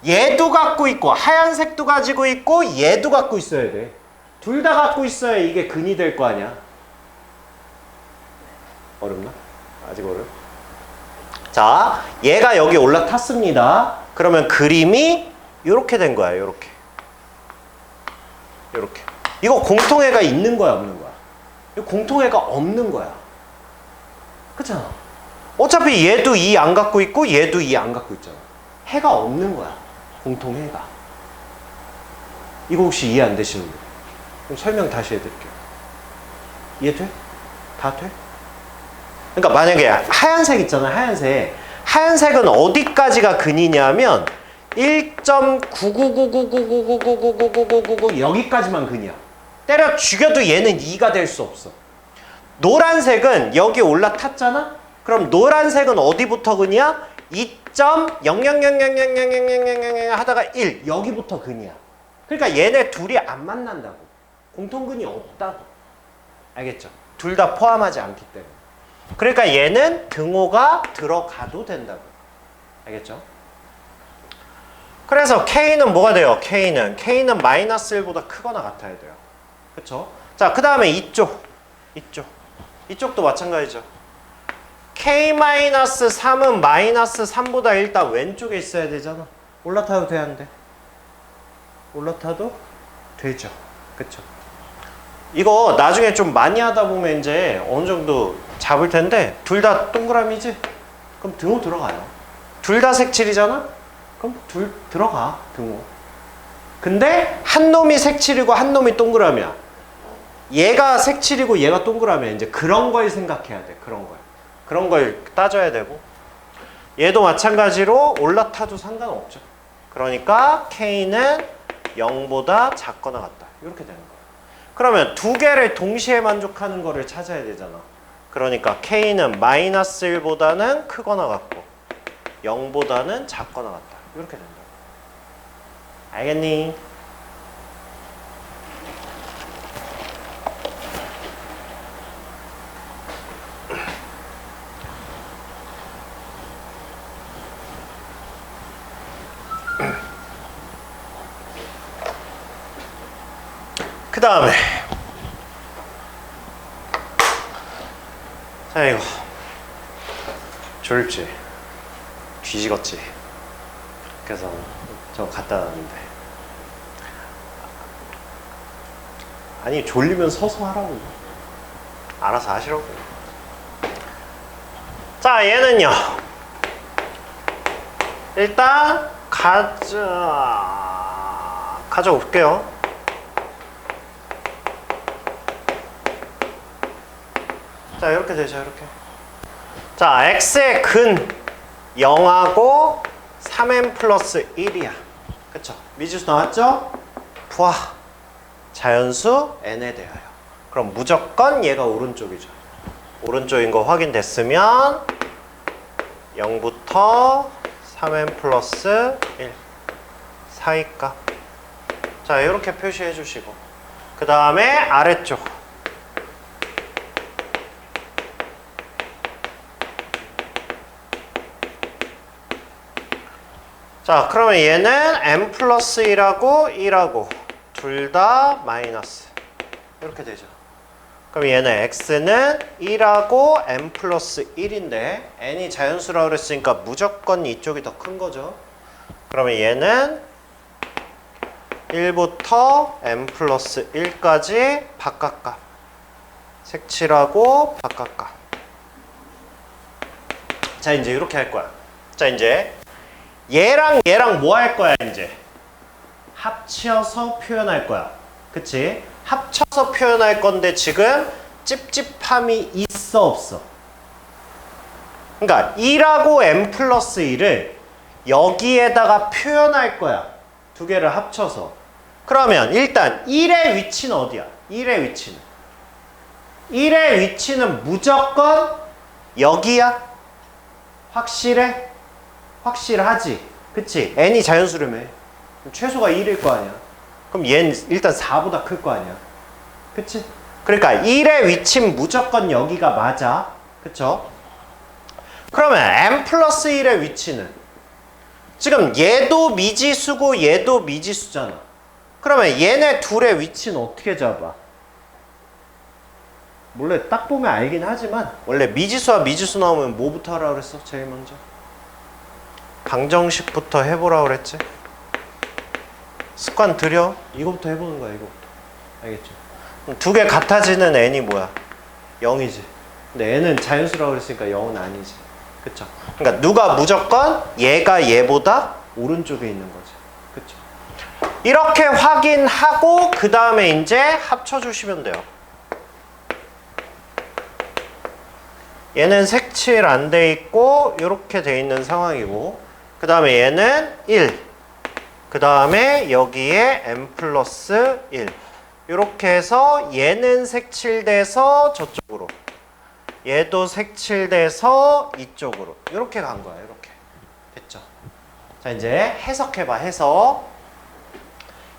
얘도 갖고 있고 하얀색도 가지고 있고 얘도 갖고 있어야 돼. 둘 다 갖고 있어야 이게 근이 될 거 아니야. 어렵나? 아직 어려워? 자, 얘가 여기 올라탔습니다. 그러면 그림이 이렇게 된 거야. 이렇게. 이거 공통해가 있는 거야 없는 거야? 이거 공통해가 없는 거야. 그렇잖아. 어차피 얘도 2 안 갖고 있고 얘도 2 안 갖고 있잖아. 해가 없는 거야. 공통해가. 이거 혹시 이해 안 되시는 분? 그럼 설명 다시 해드릴게요. 이해돼? 다 돼? 그러니까 만약에 하얀색 있잖아. 하얀색은 어디까지가 근이냐면 1.9999999999999 여기까지만 근이야. 때려 죽여도 얘는 2가 될 수 없어. 노란색은 여기 올라탔잖아? 그럼 노란색은 어디부터 근이야? 2.000000000 하다가 1 여기부터 근이야. 그러니까 얘네 둘이 안 만난다고. 공통근이 없다고. 알겠죠? 둘 다 포함하지 않기 때문에. 그러니까 얘는 등호가 들어가도 된다고. 알겠죠? 그래서 K는 뭐가 돼요? K는 마이너스 1보다 크거나 같아야 돼요. 그쵸? 자, 그 다음에 이쪽도 마찬가지죠. K-3은 마이너스 3보다 일단 왼쪽에 있어야 되잖아. 올라타도 돼, 안 돼? 올라타도 되죠. 그쵸? 이거 나중에 좀 많이 하다 보면 이제 어느 정도 잡을 텐데, 둘 다 동그라미지? 그럼 등호 들어가요. 둘 다 색칠이잖아? 그럼 둘 들어가, 등호. 근데 한 놈이 색칠이고 한 놈이 동그라미야. 얘가 색칠이고 얘가 동그라미야. 이제 그런 걸 생각해야 돼. 그런 걸 따져야 되고. 얘도 마찬가지로 올라타도 상관없죠. 그러니까 K는 0보다 작거나 같다. 이렇게 되는 거예요. 그러면 두 개를 동시에 만족하는 거를 찾아야 되잖아. 그러니까 K는 마이너스 1보다는 크거나 같고 0보다는 작거나 같다. 이렇게 된다. 알겠니? 그 다음에 자, 이거 졸지? 뒤지겠지? 그래서 저 갖다 놨는데, 아니 졸리면 서서 하라고. 알아서 하시라고. 자, 얘는요 일단 가져올게요. 자, 이렇게 되죠. 이렇게. 자, x의 근 0하고 3n 플러스 1이야. 그쵸? 미지수 나왔죠? 부하 자연수 n에 대하여. 그럼 무조건 얘가 오른쪽이죠. 오른쪽인 거 확인됐으면 0부터 3n 플러스 1 사이값. 자, 이렇게 표시해 주시고, 그 다음에 아래쪽 자, 그러면 얘는 n 플러스 1하고 1하고 둘 다 마이너스 이렇게 되죠. 그럼 얘는 x는 1하고 n 플러스 1인데 n이 자연수라고 그랬으니까 무조건 이쪽이 더 큰 거죠. 그러면 얘는 1부터 n 플러스 1까지 바깥값 색칠하고 바깥값. 자, 이제 이렇게 할 거야. 자, 이제 얘랑 얘랑 뭐 할 거야? 이제 합쳐서 표현할 거야. 그치? 합쳐서 표현할 건데 지금 찝찝함이 있어 없어? 그러니까 1하고 n 플러스 1을 여기에다가 표현할 거야. 두 개를 합쳐서. 그러면 일단 1의 위치는 어디야? 1의 위치는 무조건 여기야. 확실해? 확실하지? 그치? n이 자연수라며. 최소가 1일 거 아니야. 그럼 얘는 일단 4보다 클 거 아니야. 그치? 그러니까 1의 위치는 무조건 여기가 맞아. 그쵸? 그러면 n 플러스 1의 위치는 지금 얘도 미지수고 얘도 미지수잖아. 그러면 얘네 둘의 위치는 어떻게 잡아? 원래 딱 보면 알긴 하지만 원래 미지수와 미지수 나오면 뭐부터 하라 그랬어? 제일 먼저 방정식부터 해보라 그랬지? 습관 들여? 이거부터 해보는 거야. 이거부터. 알겠죠? 두 개 같아지는 n이 뭐야? 0이지. 근데 n은 자연수라고 그랬으니까 0은 아니지. 그쵸? 그러니까 누가 무조건 얘가 얘보다 오른쪽에 있는 거지. 그쵸? 이렇게 확인하고 그 다음에 이제 합쳐주시면 돼요. 얘는 색칠 안 돼 있고 이렇게 돼 있는 상황이고, 그 다음에 얘는 1 그 다음에 여기에 n 플러스 1 이렇게 해서 얘는 색칠돼서 저쪽으로 얘도 색칠돼서 이쪽으로 이렇게 간 거야. 이렇게 됐죠? 자 이제 해석해봐. 해석.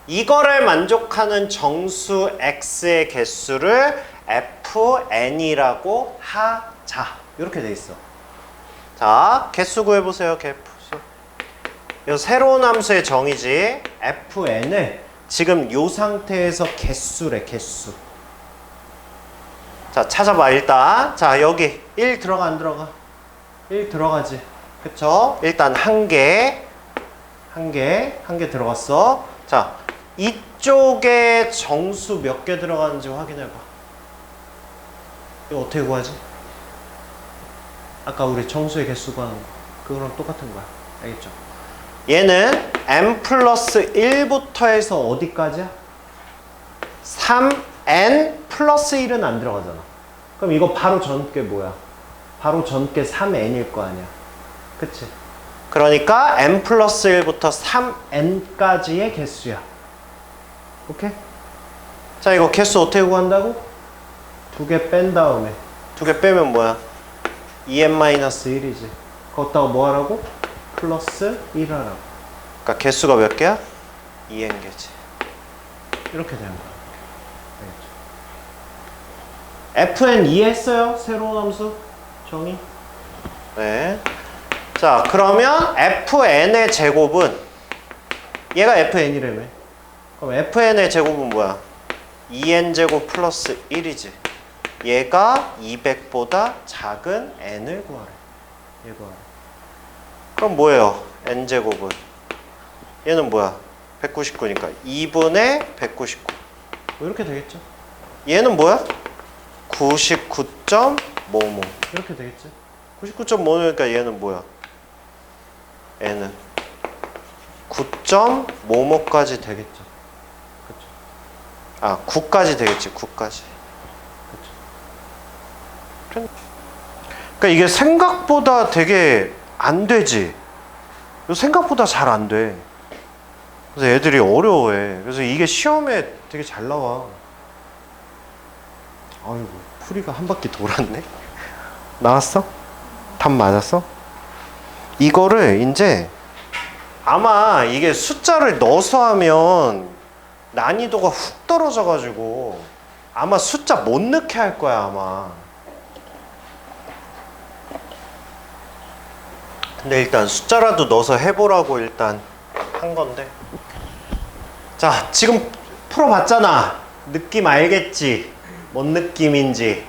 이거를 만족하는 정수 x의 개수를 fn이라고 하자. 이렇게 돼 있어. 자 개수 구해보세요. 개수. 이 새로운 함수의 정의지. fn을 지금 이 상태에서 개수래. 개수. 자 찾아봐 일단. 자 여기 1 들어가 안 들어가? 1 들어가지. 그쵸? 일단 한 개 들어갔어. 자 이쪽에 정수 몇 개 들어가는지 확인해봐. 이거 어떻게 구하지? 아까 우리 정수의 개수 구하는 거 그거랑 똑같은 거야. 알겠죠? 얘는 n 플러스 1부터 해서 어디까지야? 3n 플러스 1은 안 들어가잖아. 그럼 이거 바로 전께 뭐야? 바로 전께 3n일 거 아니야. 그치? 그러니까 n 플러스 1부터 3n까지의 개수야. 오케이? 자 이거 개수 어떻게 구한다고? 2개 뺀 다음에 2개 빼면 뭐야? 2n-1이지. 거기다가 뭐 하라고? 플러스 1 하라고. 그러니까 개수가 몇 개야? 2n개지. 이렇게 되는 거야. 알겠죠? fn 이해했어요? 새로운 함수 정의? 네. 자 그러면 fn의 제곱은 얘가 fn이라며. 그럼 fn의 제곱은 뭐야? 2n제곱 플러스 1이지. 얘가 200보다 작은 n을 구하래. 얘 구하래. 그럼 뭐예요? n제곱은? 얘는 뭐야? 199니까 2분의 199 뭐 이렇게 되겠죠? 얘는 뭐야? 99.55 이렇게 되겠죠? 99.55니까 얘는 뭐야? n은 9.55까지 되겠죠? 그쵸? 아 9까지 되겠지. 9까지. 그쵸? 그러니까 이게 생각보다 되게 안 되지. 생각보다 잘 안 돼. 그래서 애들이 어려워해. 그래서 이게 시험에 되게 잘 나와. 아이고 풀이가 한 바퀴 돌았네. 나왔어? 답 맞았어? 이거를 이제 아마 이게 숫자를 넣어서 하면 난이도가 훅 떨어져 가지고 아마 숫자 못 넣게 할 거야 아마. 근데 일단 숫자라도 넣어서 해보라고 일단 한 건데. 자 지금 풀어봤잖아. 느낌 알겠지? 뭔 느낌인지.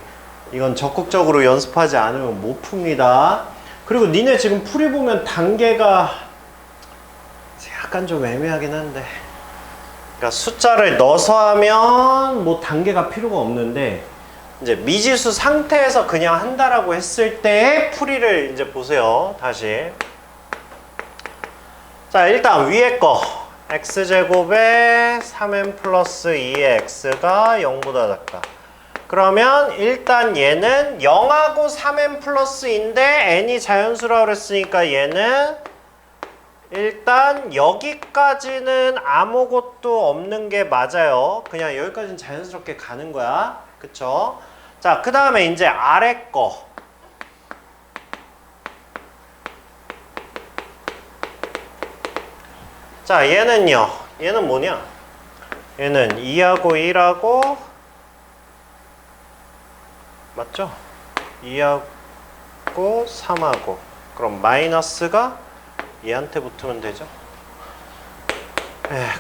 이건 적극적으로 연습하지 않으면 못 풉니다. 그리고 니네 지금 풀이 보면 단계가 약간 좀 애매하긴 한데, 그러니까 숫자를 넣어서 하면 뭐 단계가 필요가 없는데 이제 미지수 상태에서 그냥 한다라고 했을 때의 풀이를 이제 보세요. 다시. 자 일단 위에 거 x제곱에 3n 플러스 2의 x가 0보다 작다. 그러면 일단 얘는 0하고 3n 플러스인데 n이 자연수라고 그랬으니까 얘는 일단 여기까지는 아무것도 없는 게 맞아요. 그냥 여기까지는 자연스럽게 가는 거야. 그쵸? 자, 그 다음에 이제 아래 거. 자, 얘는요. 얘는 뭐냐? 얘는 2하고 1하고 맞죠? 2하고 3하고 그럼 마이너스가 얘한테 붙으면 되죠?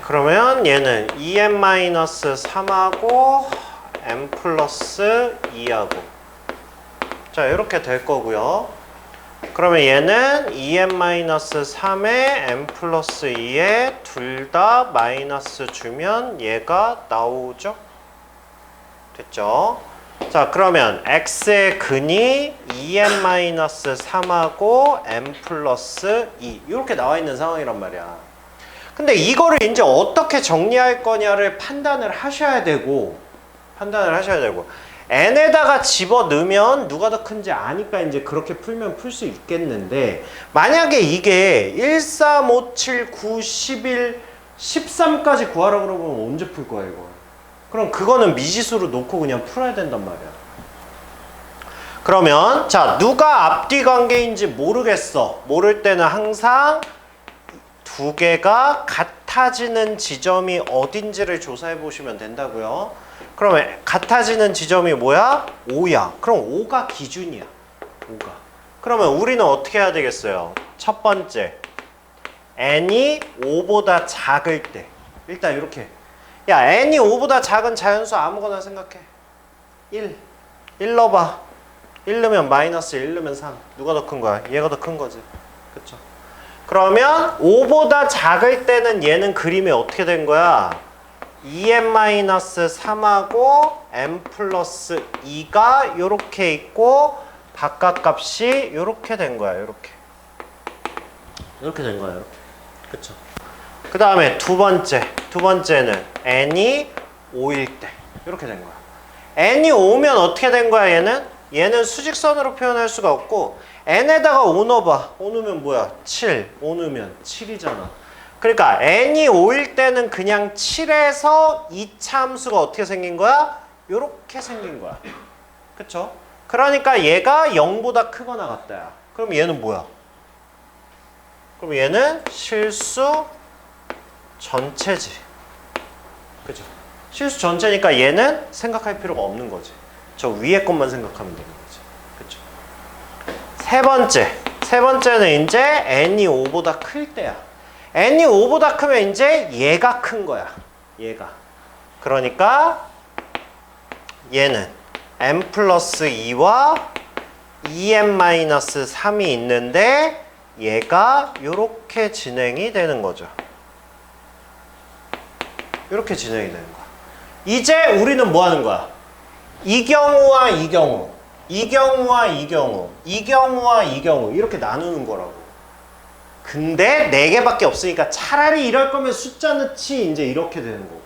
그러면 얘는 2n-3하고 n 플러스 2하고 자 이렇게 될 거고요. 그러면 얘는 2n-3에 n 플러스 2에 둘 다 마이너스 주면 얘가 나오죠? 됐죠? 자 그러면 x의 근이 2n-3하고 n 플러스 2 이렇게 나와 있는 상황이란 말이야. 근데 이거를 이제 어떻게 정리할 거냐를 판단을 하셔야 되고 n에다가 집어넣으면 누가 더 큰지 아니까 이제 그렇게 풀면 풀 수 있겠는데, 만약에 이게 1, 3, 5, 7, 9, 11 13까지 구하라 그러면 언제 풀 거야 이거? 그럼 그거는 미지수로 놓고 그냥 풀어야 된단 말이야. 그러면 자, 누가 앞뒤 관계인지 모르겠어. 모를 때는 항상 두 개가 같아지는 지점이 어딘지를 조사해 보시면 된다고요. 그러면 같아지는 지점이 뭐야? 5야. 그럼 5가 기준이야. 5가. 그러면 우리는 어떻게 해야 되겠어요? 첫 번째, n이 5보다 작을 때 일단 이렇게, 야, n이 5보다 작은 자연수 아무거나 생각해. 1 넣어봐. 1 넣으면 마이너스, 1 넣으면 3. 누가 더 큰 거야? 얘가 더 큰 거지. 그쵸? 그러면 5보다 작을 때는 얘는 그림이 어떻게 된 거야? 2n-3하고 n 플러스 2가 요렇게 있고 바깥값이 요렇게 된 거야. 요렇게 된 거야. 이렇게. 그쵸? 그 다음에 두 번째는 n이 5일 때 이렇게 된 거야. n이 5면 어떻게 된 거야? 얘는 수직선으로 표현할 수가 없고 n에다가 5 넣어봐. 5 넣으면 뭐야? 7. 5 넣으면 7이잖아. 그러니까 n이 5일 때는 그냥 7에서 2차 함수가 어떻게 생긴 거야? 요렇게 생긴 거야. 그쵸? 그러니까 얘가 0보다 크거나 같다야. 그럼 얘는 뭐야? 그럼 얘는 실수 전체지. 그죠? 실수 전체니까 얘는 생각할 필요가 없는 거지. 저 위에 것만 생각하면 되는 거지. 그쵸? 세 번째는 이제 n이 5보다 클 때야. n이 5보다 크면 이제 얘가 큰 거야. 얘가. 그러니까 얘는 n 플러스 2와 2n-3이 있는데 얘가 이렇게 진행이 되는 거죠. 이렇게 진행이 되는 거야. 이제 우리는 뭐 하는 거야? 이 경우와 이 경우, 이 경우와 이 경우, 이 경우와 이 경우 이렇게 나누는 거라고. 근데 4개밖에 없으니까 차라리 이럴 거면 숫자 넣지 이제 이렇게 되는 거고.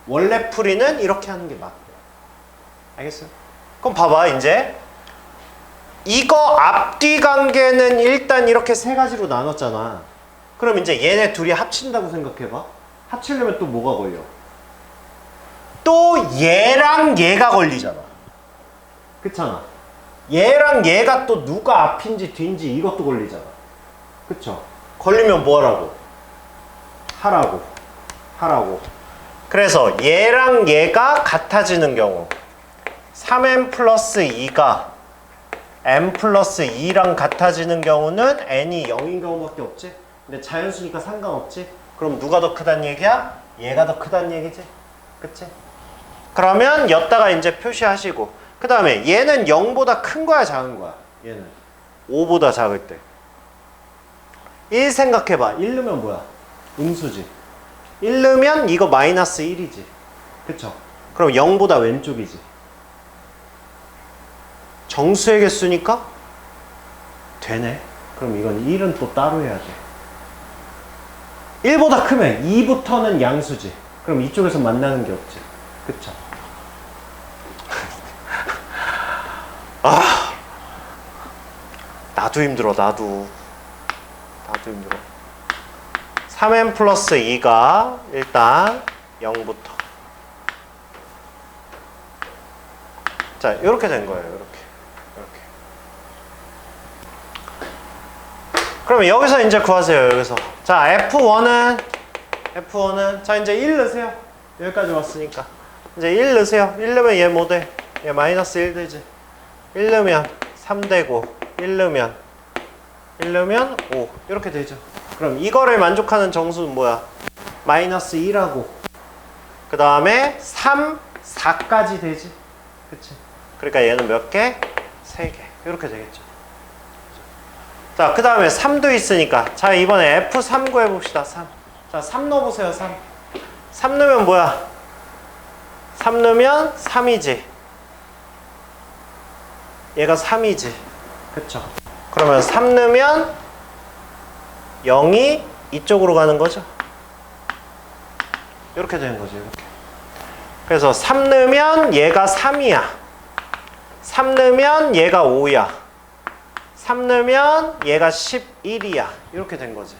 원래 풀이는 이렇게 하는 게 맞고. 알겠어요? 그럼 봐봐 이제 이거 앞뒤 관계는 일단 이렇게 세 가지로 나눴잖아. 그럼 이제 얘네 둘이 합친다고 생각해봐. 합치려면 또 뭐가 걸려? 또 얘랑 얘가 걸리잖아. 그렇잖아. 얘랑 얘가 또 누가 앞인지 뒤인지 이것도 걸리잖아. 그쵸? 걸리면 뭐 하라고? 하라고. 그래서 얘랑 얘가 같아지는 경우 3n 플러스 2가 n 플러스 2랑 같아지는 경우는 n이 0인 경우밖에 없지? 근데 자연수니까 상관없지? 그럼 누가 더 크다는 얘기야? 얘가 더 크다는 얘기지? 그치? 그러면 여기다가 이제 표시하시고 그 다음에 얘는 0보다 큰 거야 작은 거야? 얘는 5보다 작을 때 1 생각해봐. 1 넣으면 뭐야? 음수지. 1 넣으면 이거 마이너스 1이지. 그쵸? 그럼 0보다 왼쪽이지. 정수의 개수니까 되네. 그럼 이건 1은 또 따로 해야 돼. 1보다 크면 2부터는 양수지. 그럼 이쪽에서 만나는 게 없지. 그쵸? 아, 나도 힘들어. 나도 힘들어. 3n 플러스 2가 일단 0부터. 자, 이렇게 된 거예요. 이렇게. 그러면 여기서 이제 구하세요. 여기서. 자, F1은 자, 이제 1 넣으세요. 여기까지 왔으니까. 이제 1 넣으세요. 1 넣으면 얘 뭐 돼? 얘 마이너스 1 되지. 1 넣으면 3 되고 1 넣으면 5 이렇게 되죠. 그럼 이거를 만족하는 정수는 뭐야? 마이너스 2라고. 그 다음에 3, 4까지 되지. 그치? 그러니까 얘는 몇 개? 3개. 이렇게 되겠죠. 자, 그 다음에 3도 있으니까. 자, 이번에 F3 구해봅시다. 3. 자, 3 넣어보세요. 3. 3 넣으면 뭐야? 3 넣으면 3이지. 얘가 3이지. 그쵸? 그러면 3 넣으면 0이 이쪽으로 가는 거죠. 이렇게 되는 거죠. 이렇게. 그래서 3 넣으면 얘가 3이야. 3 넣으면 얘가 5야. 3 넣으면 얘가 11이야. 이렇게 된 거지.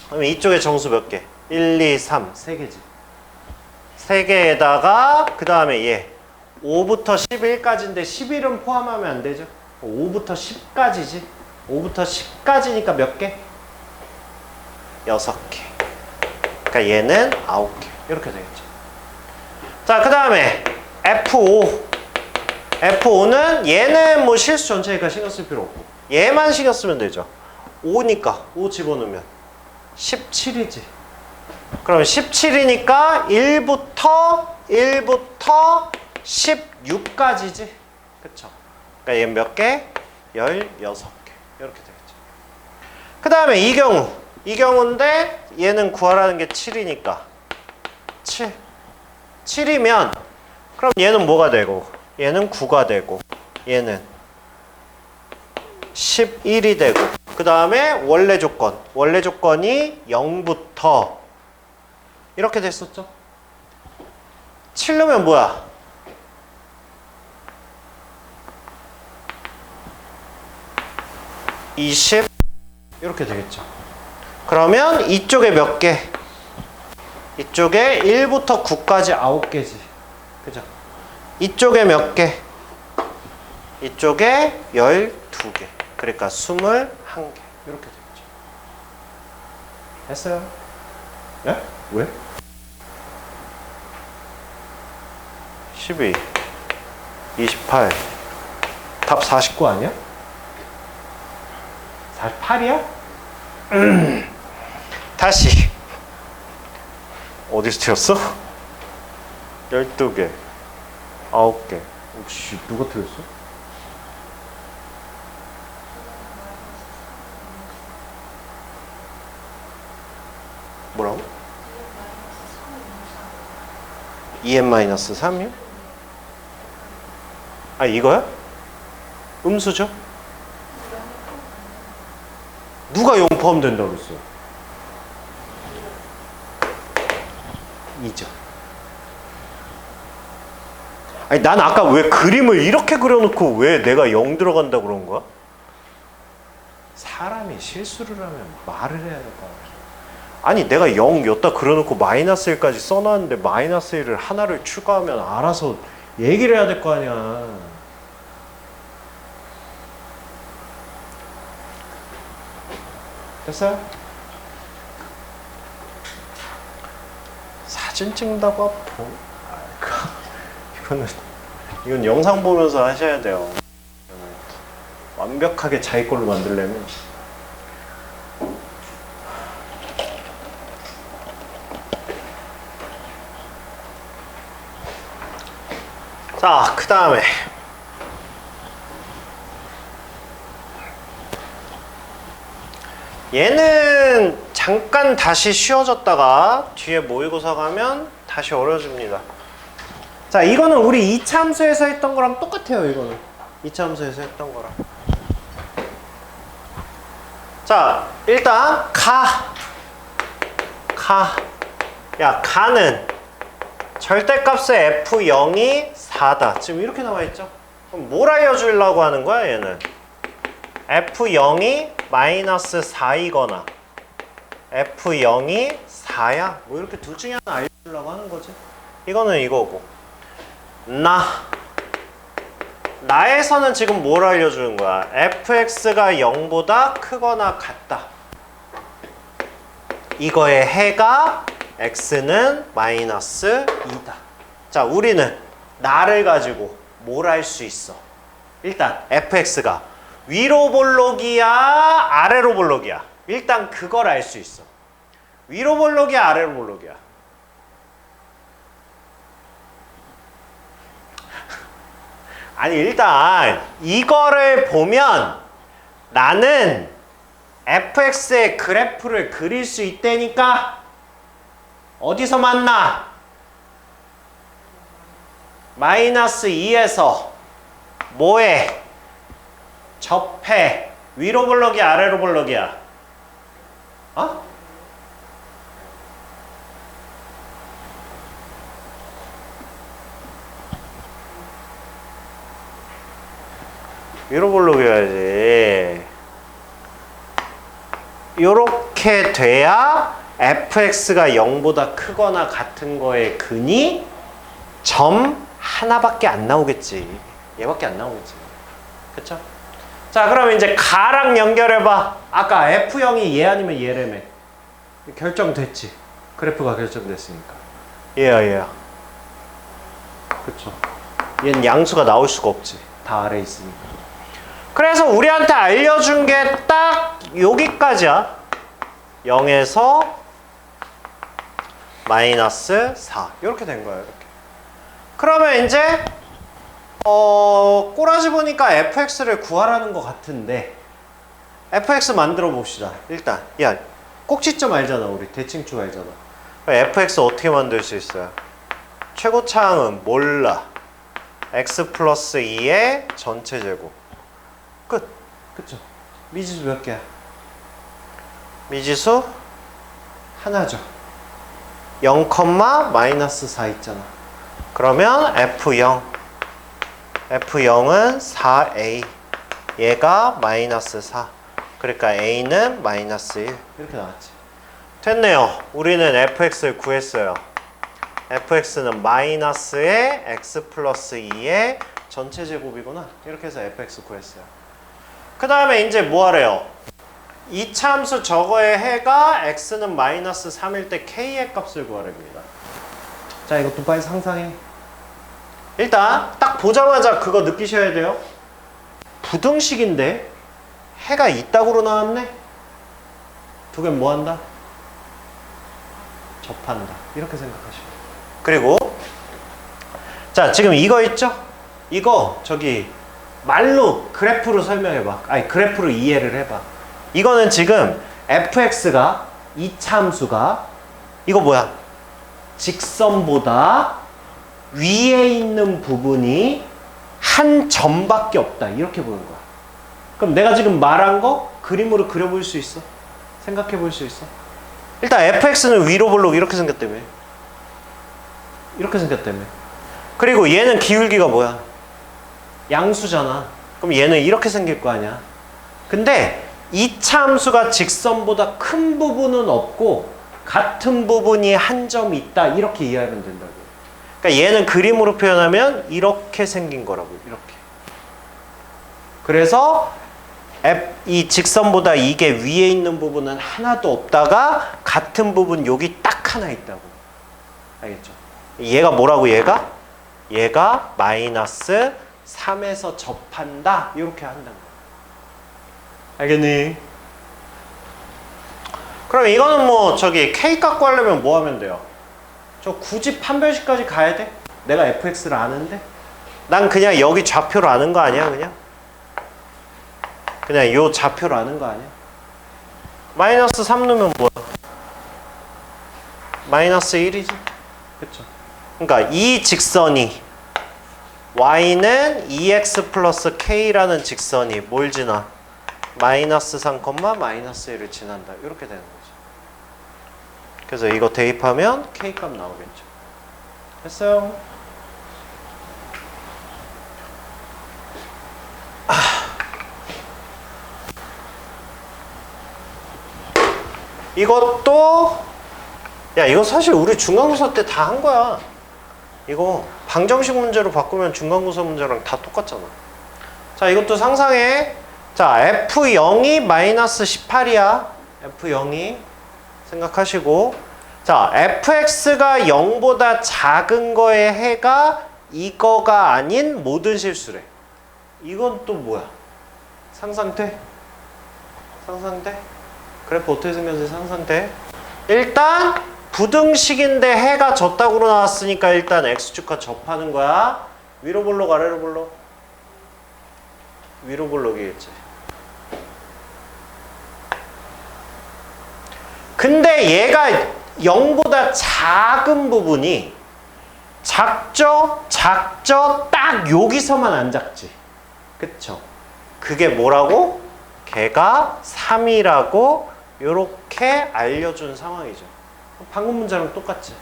그럼 이쪽에 정수 몇 개? 1, 2, 3. 3개지. 3개에다가 그 다음에 얘 5부터 11까지인데 11은 포함하면 안 되죠. 5부터 10까지지. 5부터 10까지니까 몇 개? 6개. 그러니까 얘는 9개. 이렇게 되겠죠. 자, 그 다음에 F5. F5는 얘는 뭐 실수 전체니까 신경 쓸 필요 없고 얘만 신경 쓰면 되죠. 5니까 5 집어넣으면 17이지. 그럼 17이니까 1부터 16까지지. 그쵸? 그러니까 얘 몇 개? 16개. 이렇게 되겠죠. 그 다음에 이 경우인데 얘는 구하라는 게 7이니까 7. 7이면 그럼 얘는 뭐가 되고 얘는 9가 되고 얘는 11이 되고 그 다음에 원래 조건이 0부터 이렇게 됐었죠. 7 넣으면 뭐야? 20 이렇게 되겠죠. 그러면 이쪽에 몇 개? 이쪽에 1부터 9까지 9개지. 그죠? 이쪽에 몇 개? 이쪽에 12개. 그러니까 21개. 이렇게 되겠죠. 했어요? 네? 왜? 12, 28. 답 49 아니야? 48이야? 다시. 어디서 틀렸어? 12개. 9개. 혹시 누가 틀렸어? 뭐라고? 2n-3이요? 아, 이거야? 음수죠? 누가 0 포함된다고 그랬어? 2죠. 아니, 난 아까 왜 그림을 이렇게 그려놓고 왜 내가 0 들어간다고 그런 거야? 사람이 실수를 하면 말을 해야 될 거 아니야. 아니, 내가 0 여기다 그려놓고 마이너스 1까지 써놨는데 마이너스 1을 하나를 추가하면 알아서 얘기를 해야 될 거 아니야. 됐어요? 사진 찍는다고 이건 영상 보면서 하셔야 돼요. 완벽하게 자기 걸로 만들려면. 자, 그 다음에 얘는 잠깐 다시 쉬워졌다가 뒤에 모의고사 가면 다시 어려워집니다. 자, 이거는 우리 2차 함수에서 했던 거랑 똑같아요. 이거는 2차 함수에서 했던 거랑. 자, 일단 야, 가는 절대값의 f0이 4다. 지금 이렇게 나와 있죠? 그럼 뭘 알려주려고 하는 거야, 얘는? f0이 마이너스 4이거나 f0이 4야. 뭐 이렇게 둘 중에 하나 알려주려고 하는 거지. 이거는 이거고. 나에서는 지금 뭘 알려주는 거야? fx가 0보다 크거나 같다. 이거의 해가 x는 마이너스 2다. 자, 우리는 나를 가지고 뭘 알 수 있어? 일단 fx가 위로 볼록이야, 아래로 볼록이야? 일단 그걸 알 수 있어. 위로 볼록이야, 아래로 볼록이야? 아니, 일단 이거를 보면 나는 fx의 그래프를 그릴 수 있다니까. 어디서 만나? 마이너스 2에서 뭐해? 접해. 위로 볼록이야, 아래로 볼록이야? 어? 위로 볼록이어야지. 요렇게 이렇게 돼야 fx가 0보다 크거나 같은 거의 근이 점 하나밖에 안 나오겠지. 얘밖에 안 나오겠지. 그쵸? 자, 그럼 이제 가랑 연결해봐. 아까 F0이 얘 아니면 얘라며. 결정됐지. 그래프가 결정됐으니까. 얘야. 그쵸? 얘는 양수가 나올 수가 없지. 다 아래에 있으니까. 그래서 우리한테 알려준 게 딱 여기까지야. 0에서 마이너스 4. 이렇게 된 거야, 이렇게. 그러면 이제 꼬라지 보니까 fx를 구하라는 것 같은데 fx 만들어 봅시다. 일단 야 꼭지점 알잖아. 우리 대칭축 알잖아. fx 어떻게 만들 수 있어요? 최고차항은 몰라. x 플러스 2의 전체 제곱. 끝. 그쵸? 미지수 몇 개야? 미지수 하나죠. 0, 마이너스 4 있잖아. 그러면 F0은 4A, 얘가 마이너스 4. 그러니까 A는 마이너스 1. 이렇게 나왔지. 됐네요. 우리는 fx를 구했어요. fx는 마이너스의 x 플러스 2의 전체 제곱이구나. 이렇게 해서 fx 구했어요. 그 다음에 이제 뭐 하래요? 이차함수 저거의 해가 x는 마이너스 3일 때 k의 값을 구하랍니다. 자, 이것도 빨리 상상해. 일단 딱 보자마자 그거 느끼셔야 돼요. 부등식인데 해가 이따구로 나왔네? 두 개는 뭐 한다? 접한다. 이렇게 생각하시면 돼요. 그리고 자, 지금 이거 있죠? 이거 저기 말로 그래프로 설명해봐. 아니, 그래프로 이해를 해봐. 이거는 지금 fx가 이차함수가 이거 뭐야? 직선보다 위에 있는 부분이 한 점밖에 없다. 이렇게 보는 거야. 그럼 내가 지금 말한 거 그림으로 그려볼 수 있어? 생각해 볼 수 있어? 일단 fx는 위로 볼록 이렇게 생겼다며. 이렇게 생겼다며. 그리고 얘는 기울기가 뭐야? 양수잖아. 그럼 얘는 이렇게 생길 거 아니야. 근데 이차함수가 직선보다 큰 부분은 없고 같은 부분이 한 점 있다. 이렇게 이해하면 된다고. 그러니까 얘는 그림으로 표현하면 이렇게 생긴 거라고. 이렇게. 그래서 이 직선보다 이게 위에 있는 부분은 하나도 없다가 같은 부분 여기 딱 하나 있다고. 알겠죠? 얘가 뭐라고 얘가? 얘가 마이너스 3에서 접한다. 이렇게 한다는 거야. 알겠니? 그럼 이거는 뭐 저기 K 값 구하려면 뭐 하면 돼요? 저 굳이 판별식까지 가야 돼? 내가 fx를 아는데? 난 그냥 여기 좌표를 아는 거 아니야 그냥? 그냥 요 좌표를 아는 거 아니야? 마이너스 3 넣으면 뭐야? 마이너스 1이지? 그쵸? 그러니까 이 직선이 y는 2x 플러스 k라는 직선이 뭘 지나? 마이너스 3, 마이너스 1을 지난다. 이렇게 되는 거죠. 그래서 이거 대입하면 k 값 나오겠죠. 됐어요? 이것도 야, 이거 사실 우리 중간고사 때 다 한 거야. 이거 방정식 문제로 바꾸면 중간고사 문제랑 다 똑같잖아. 자, 이것도 상상해. 자, F0이 마이너스 18이야. F0이 생각하시고, 자, fx가 0보다 작은 거의 해가 이거가 아닌 모든 실수래. 이건 또 뭐야? 상상돼? 상상돼? 그래프 어떻게 생겼는지 상상돼? 일단 부등식인데 해가 저따구로 나왔으니까 일단 x축과 접하는 거야. 위로 볼록 아래로 볼록? 위로 볼록이겠지. 근데 얘가 0보다 작은 부분이 작죠? 딱 여기서만 안 작지. 그쵸? 그게 뭐라고? 걔가 3이라고 요렇게 알려준 상황이죠. 방금 문제랑 똑같지.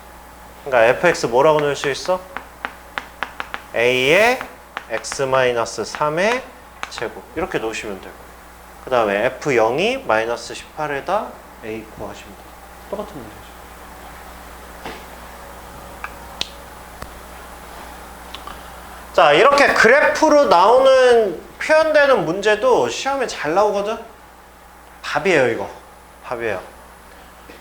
그러니까 fx 뭐라고 넣을 수 있어? a의 x-3의 제곱 이렇게 놓으시면 되고, 그 다음에 f0이 마이너스 18에다 A 구하시면 돼요. 똑같은 문제죠. 자, 이렇게 그래프로 나오는 표현되는 문제도 시험에 잘 나오거든? 답이에요, 이거. 답이에요.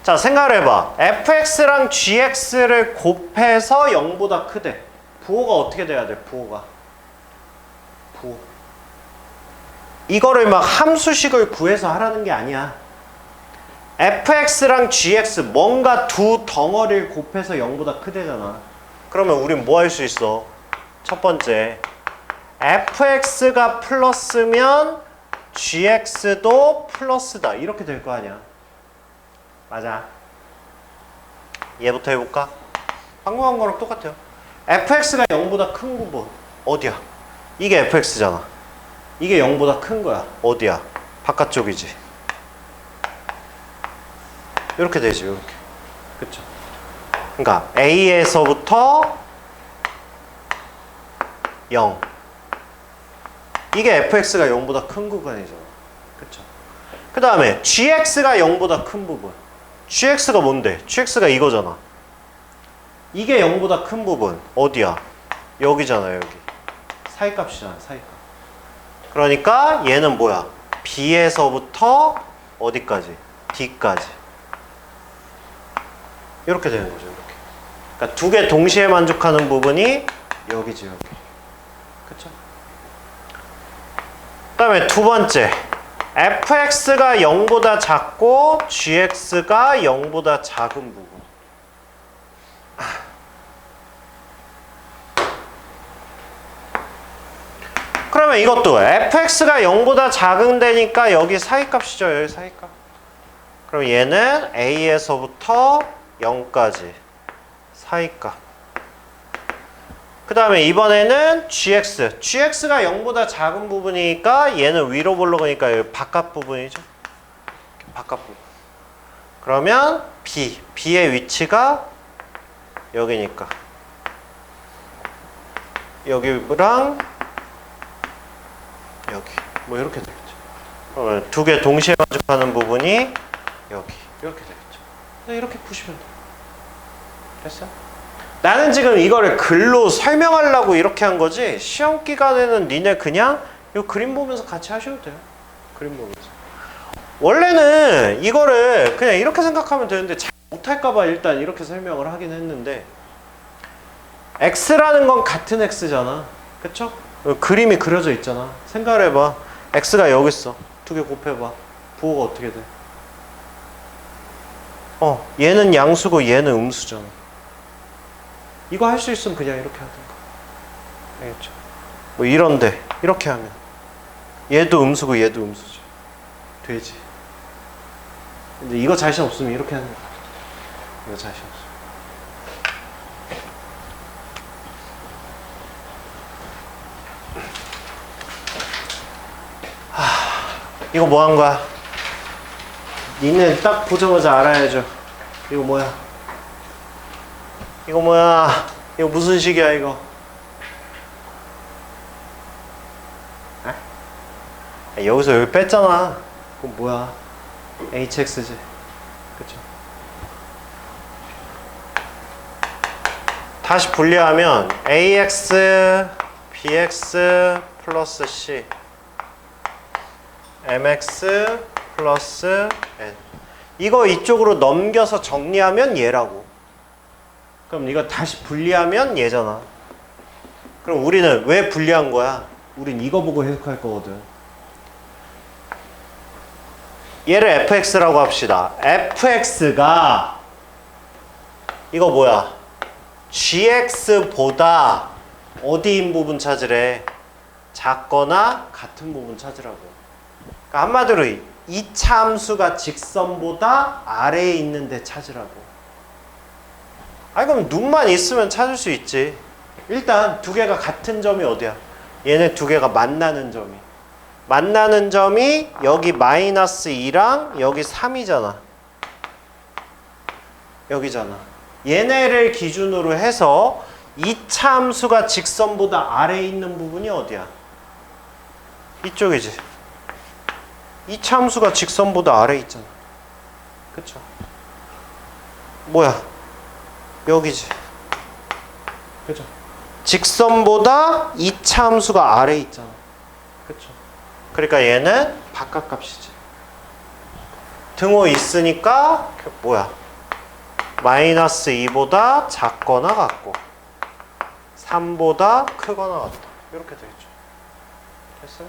자, 생각을 해봐. fx랑 gx를 곱해서 0보다 크대. 부호가 어떻게 돼야 돼? 부호. 이거를 막 함수식을 구해서 하라는 게 아니야. fx랑 gx 뭔가 두 덩어리를 곱해서 0보다 크대잖아. 그러면 우린 뭐 할 수 있어? 첫 번째, fx가 플러스면 gx도 플러스다. 이렇게 될 거 아니야. 맞아. 얘부터 해볼까? 방금 한 거랑 똑같아요. fx가 0보다 큰 부분 어디야? 이게 fx잖아. 이게 0보다 큰 거야. 어디야? 바깥쪽이지. 이렇게 되지. 이렇게. 그쵸? 그러니까 a에서부터 0. 이게 fx가 0보다 큰 구간이잖아. 그쵸? 그 다음에 gx가 0보다 큰 부분. gx가 뭔데? gx가 이거잖아. 이게 0보다 큰 부분 어디야? 여기잖아. 여기. 사이값이잖아. 사이값. 그러니까 얘는 뭐야? b에서부터 어디까지? d까지. 이렇게 되는 거죠. 이렇게. 그러니까 두 개 동시에 만족하는 부분이 여기지. 여기. 그쵸? 그 다음에 두 번째, fx가 0보다 작고 gx가 0보다 작은 부분. 그러면 이것도 fx가 0보다 작은 데니까 여기 사이값이죠. 여기 사이값. 그럼 얘는 a에서부터 0까지 사이값. 그 다음에 이번에는 gx가 0보다 작은 부분이니까 얘는 위로 볼록하니까 여기 바깥 부분이죠. 바깥 부분. 그러면 b의 위치가 여기니까 여기랑 여기 뭐 이렇게 되겠죠. 그러면 두 개 동시에 만족하는 부분이 여기 이렇게 되겠죠. 이렇게 푸시면 돼요. 됐어요? 나는 지금 이거를 글로 설명하려고 이렇게 한 거지, 시험 기간에는 니네 그냥 이 그림 보면서 같이 하셔도 돼요. 그림 보면서. 원래는 이거를 그냥 이렇게 생각하면 되는데 잘 못할까봐 일단 이렇게 설명을 하긴 했는데, x라는 건 같은 x잖아. 그쵸? 그림이 그려져 있잖아. 생각을 해봐. x가 여기 있어. 두 개 곱해봐. 부호가 어떻게 돼? 얘는 양수고 얘는 음수잖아. 이거 할 수 있으면 그냥 이렇게 하든가. 알겠죠? 뭐 이런데 이렇게 하면 얘도 음수고 얘도 음수지. 되지. 근데 이거 자신 없으면 이렇게 하는 거야. 이거 자신 없어. 이거 뭐 한 거야? 니네 딱 보자마자 알아야죠. 이거 뭐야? 이거 뭐야? 이거 무슨 식이야 이거? 여기서 여기 뺐잖아. 그럼 뭐야? hx지. 그쵸? 다시 분리하면 ax, bx 플러스 c, mx 플러스 n. 이거 이쪽으로 넘겨서 정리하면 얘라고. 그럼 이거 다시 분리하면 얘잖아. 그럼 우리는 왜 분리한 거야? 우린 이거 보고 해석할 거거든. 얘를 fx라고 합시다. fx가 이거 뭐야? gx보다 어디인 부분 찾으래? 작거나 같은 부분 찾으라고. 그러니까 한마디로 이차 함수가 직선보다 아래에 있는 데 찾으라고. 아니 그럼 눈만 있으면 찾을 수 있지. 일단 두 개가 같은 점이 어디야? 얘네 두 개가 만나는 점이. 만나는 점이 여기 마이너스 2랑 여기 3이잖아. 여기잖아. 얘네를 기준으로 해서 이차 함수가 직선보다 아래에 있는 부분이 어디야? 이쪽이지. 이차 함수가 직선보다 아래에 있잖아. 그쵸? 뭐야? 여기지. 그죠? 직선보다 2차 함수가 아래에 있잖아. 그쵸? 그러니까 얘는 바깥값이지. 등호 있으니까 뭐야? 마이너스 2보다 작거나 같고 3보다 크거나 같다. 이렇게 되겠죠. 됐어요?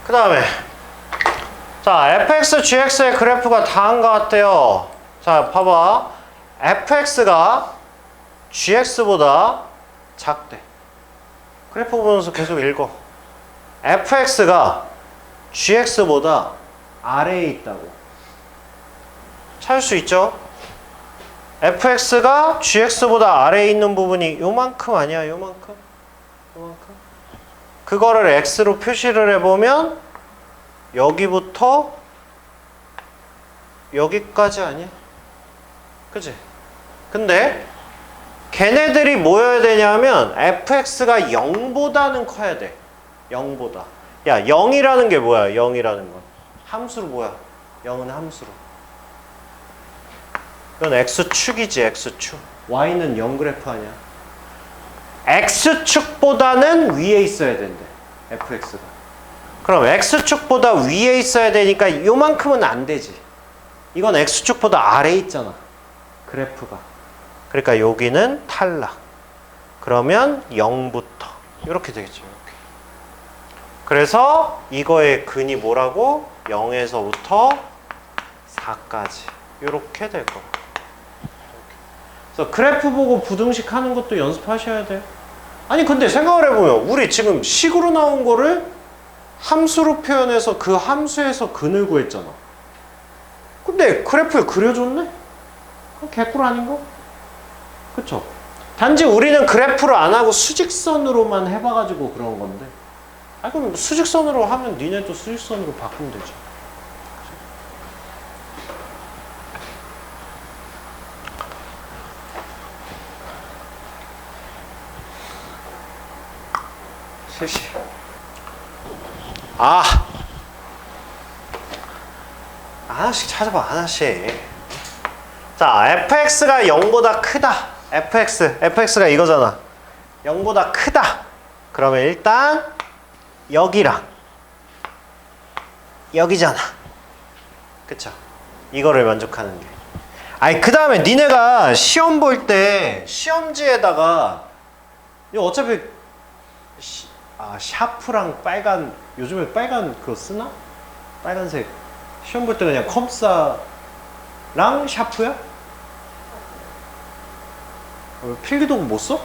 그 다음에 자, fx, gx의 그래프가 다음과 같아요. 자, 봐봐. fx가 gx보다 작대. 그래프 보면서 계속 읽어. fx가 gx보다 아래에 있다고. 찾을 수 있죠? fx가 gx보다 아래에 있는 부분이 요만큼 아니야? 요만큼? 요만큼? 그거를 x로 표시를 해보면 여기부터 여기까지 아니야? 그치? 근데 걔네들이 뭐여야 되냐면 fx가 0보다는 커야 돼. 0보다. 야, 0이라는 게 뭐야? 0이라는 건 함수로 뭐야? 0은 함수로. 이건 x축이지. x축. y는 0 그래프 아니야? x축보다는 위에 있어야 된대. fx가. 그럼 x축보다 위에 있어야 되니까 요만큼은 안 되지. 이건 x축보다 아래에 있잖아. 그래프가. 그러니까 여기는 탈락. 그러면 0부터 이렇게 되겠죠. 이렇게. 그래서 이거의 근이 뭐라고? 0에서부터 4까지 이렇게 될 거야. 그래서 그래프 보고 부등식 하는 것도 연습하셔야 돼요. 아니 근데 생각을 해보면 우리 지금 식으로 나온 거를 함수로 표현해서 그 함수에서 근을 구했잖아. 근데 그래프에 그려줬네? 그럼 개꿀 아닌가? 그쵸? 단지 우리는 그래프를 안 하고 수직선으로만 해봐가지고 그런 건데. 아 그럼 수직선으로 하면 니네도 수직선으로 바꾸면 되지. 실시. 하나씩 찾아봐. 하나씩. 자, fx가 0보다 크다. fx가 이거잖아. 0보다 크다. 그러면 일단 여기랑 여기잖아. 그쵸? 이거를 만족하는 게. 아니 그 다음에 니네가 시험 볼 때 시험지에다가 이거 어차피 샤프랑 빨간, 요즘에 빨간 그거 쓰나? 빨간색. 시험 볼 때 그냥 컴사랑 샤프야? 필기도구 못 써?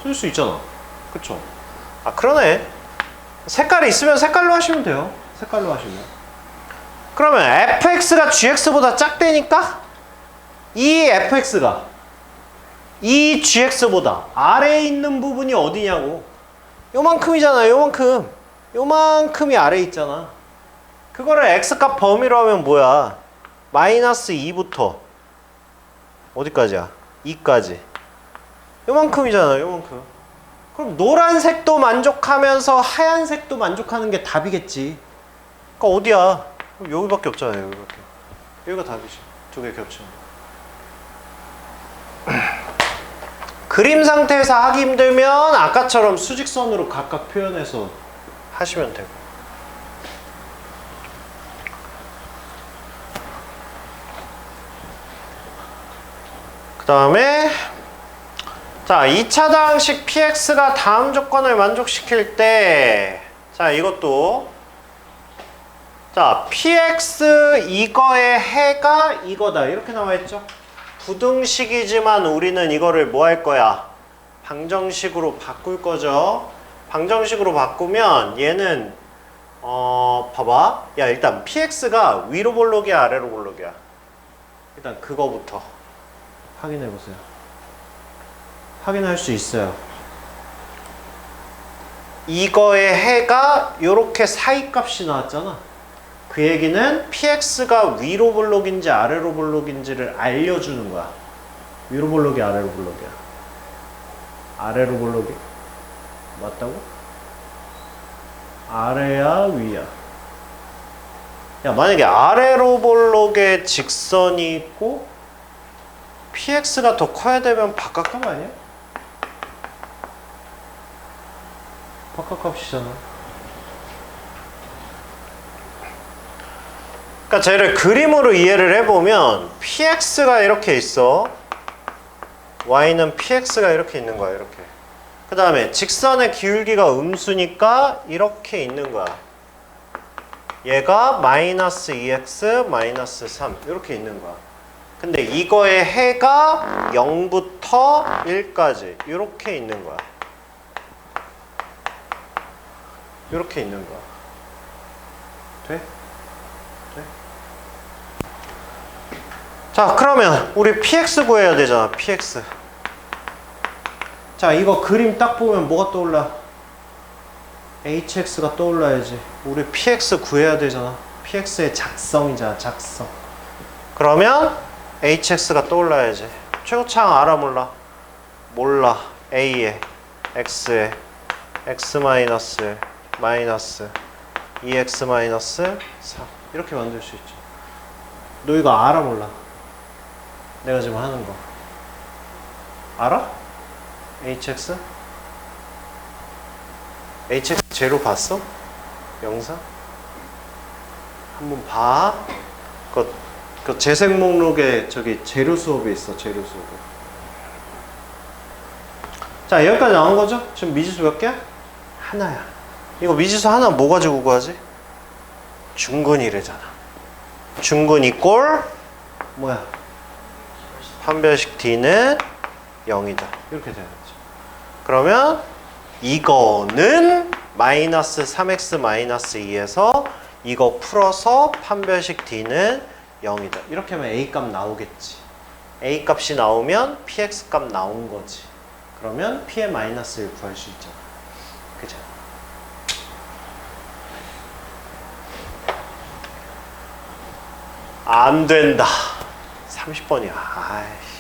쓸 수 있잖아. 그쵸? 그러네. 색깔이 있으면 색깔로 하시면 돼요. 색깔로 하시면. 그러면 fx가 gx보다 작다니까? 이 fx가 이 gx보다 아래에 있는 부분이 어디냐고. 요만큼이잖아. 요만큼. 요만큼이 아래에 있잖아. 그거를 x값 범위로 하면 뭐야? 마이너스 2부터 어디까지야? 2까지. 요만큼이잖아. 요만큼. 그럼 노란색도 만족하면서 하얀색도 만족하는 게 답이겠지. 그러니까 어디야? 여기밖에 없잖아요. 여기밖에. 여기가 답이지. 두 개 겹치는. 그림 상태에서 하기 힘들면 아까처럼 수직선으로 각각 표현해서 하시면 되고. 그 다음에 자, 2차당식 px가 다음 조건을 만족시킬 때, 자, 이것도 자, px 이거의 해가 이거다. 이렇게 나와 있죠? 부등식이지만 우리는 이거를 뭐 할 거야? 방정식으로 바꿀 거죠. 방정식으로 바꾸면 얘는 봐봐. 야, 일단 px가 위로 볼록이야, 아래로 볼록이야? 일단 그거부터 확인해 보세요. 확인할 수 있어요. 이거의 해가 이렇게 사이값이 나왔잖아. 그 얘기는 px가 위로 볼록인지 아래로 볼록인지를 알려주는 거야. 위로 볼록이 아래로 볼록이야. 아래로 볼록이. 맞다고? 아래야 위야? 야, 만약에 아래로 볼록에 직선이 있고 px가 더 커야 되면 바깥값 아니야? 바깥값이잖아. 그러니까 쟤를 그림으로 이해를 해보면 px가 이렇게 있어. y는 px가 이렇게 있는 거야. 이렇게. 그 다음에 직선의 기울기가 음수니까 이렇게 있는 거야. 얘가 마이너스 2x 마이너스 3 이렇게 있는 거야. 근데 이거의 해가 0부터 1까지 이렇게 있는 거야. 이렇게 있는 거야. 돼? 돼? 자, 그러면 우리 px 구해야 되잖아. px. 자, 이거 그림 딱 보면 뭐가 떠올라? hx가 떠올라야지. 우리 px 구해야 되잖아. px의 작성이잖아. 작성. 그러면 hx가 떠올라야지. 최고차항 알아 몰라? 몰라. a에 x에 x 마이너스 마이너스 2x 마이너스 3 이렇게 만들 수 있죠. 너 이거 알아 몰라? 내가 지금 하는 거 알아? hx? hx 제로 봤어? 영상? 한번 봐. 그 재생 목록에 저기 재료 수업이 있어. 재료 수업에. 자, 여기까지 나온 거죠? 지금 미지수 몇 개야? 하나야. 이거 미지수 하나 뭐 가지고 구하지? 중근이래잖아. 중근 이꼴 뭐야? 판별식 D는 0이다. 이렇게 되는 거죠. 그러면 이거는 마이너스 3x 마이너스 2에서 이거 풀어서 판별식 D는 0이다. 이렇게 하면 A 값 나오겠지. A 값이 나오면 PX 값 나온 거지. 그러면 P의 마이너스 1 구할 수 있잖아. 그죠? 안 된다. 30번이야. 아이씨.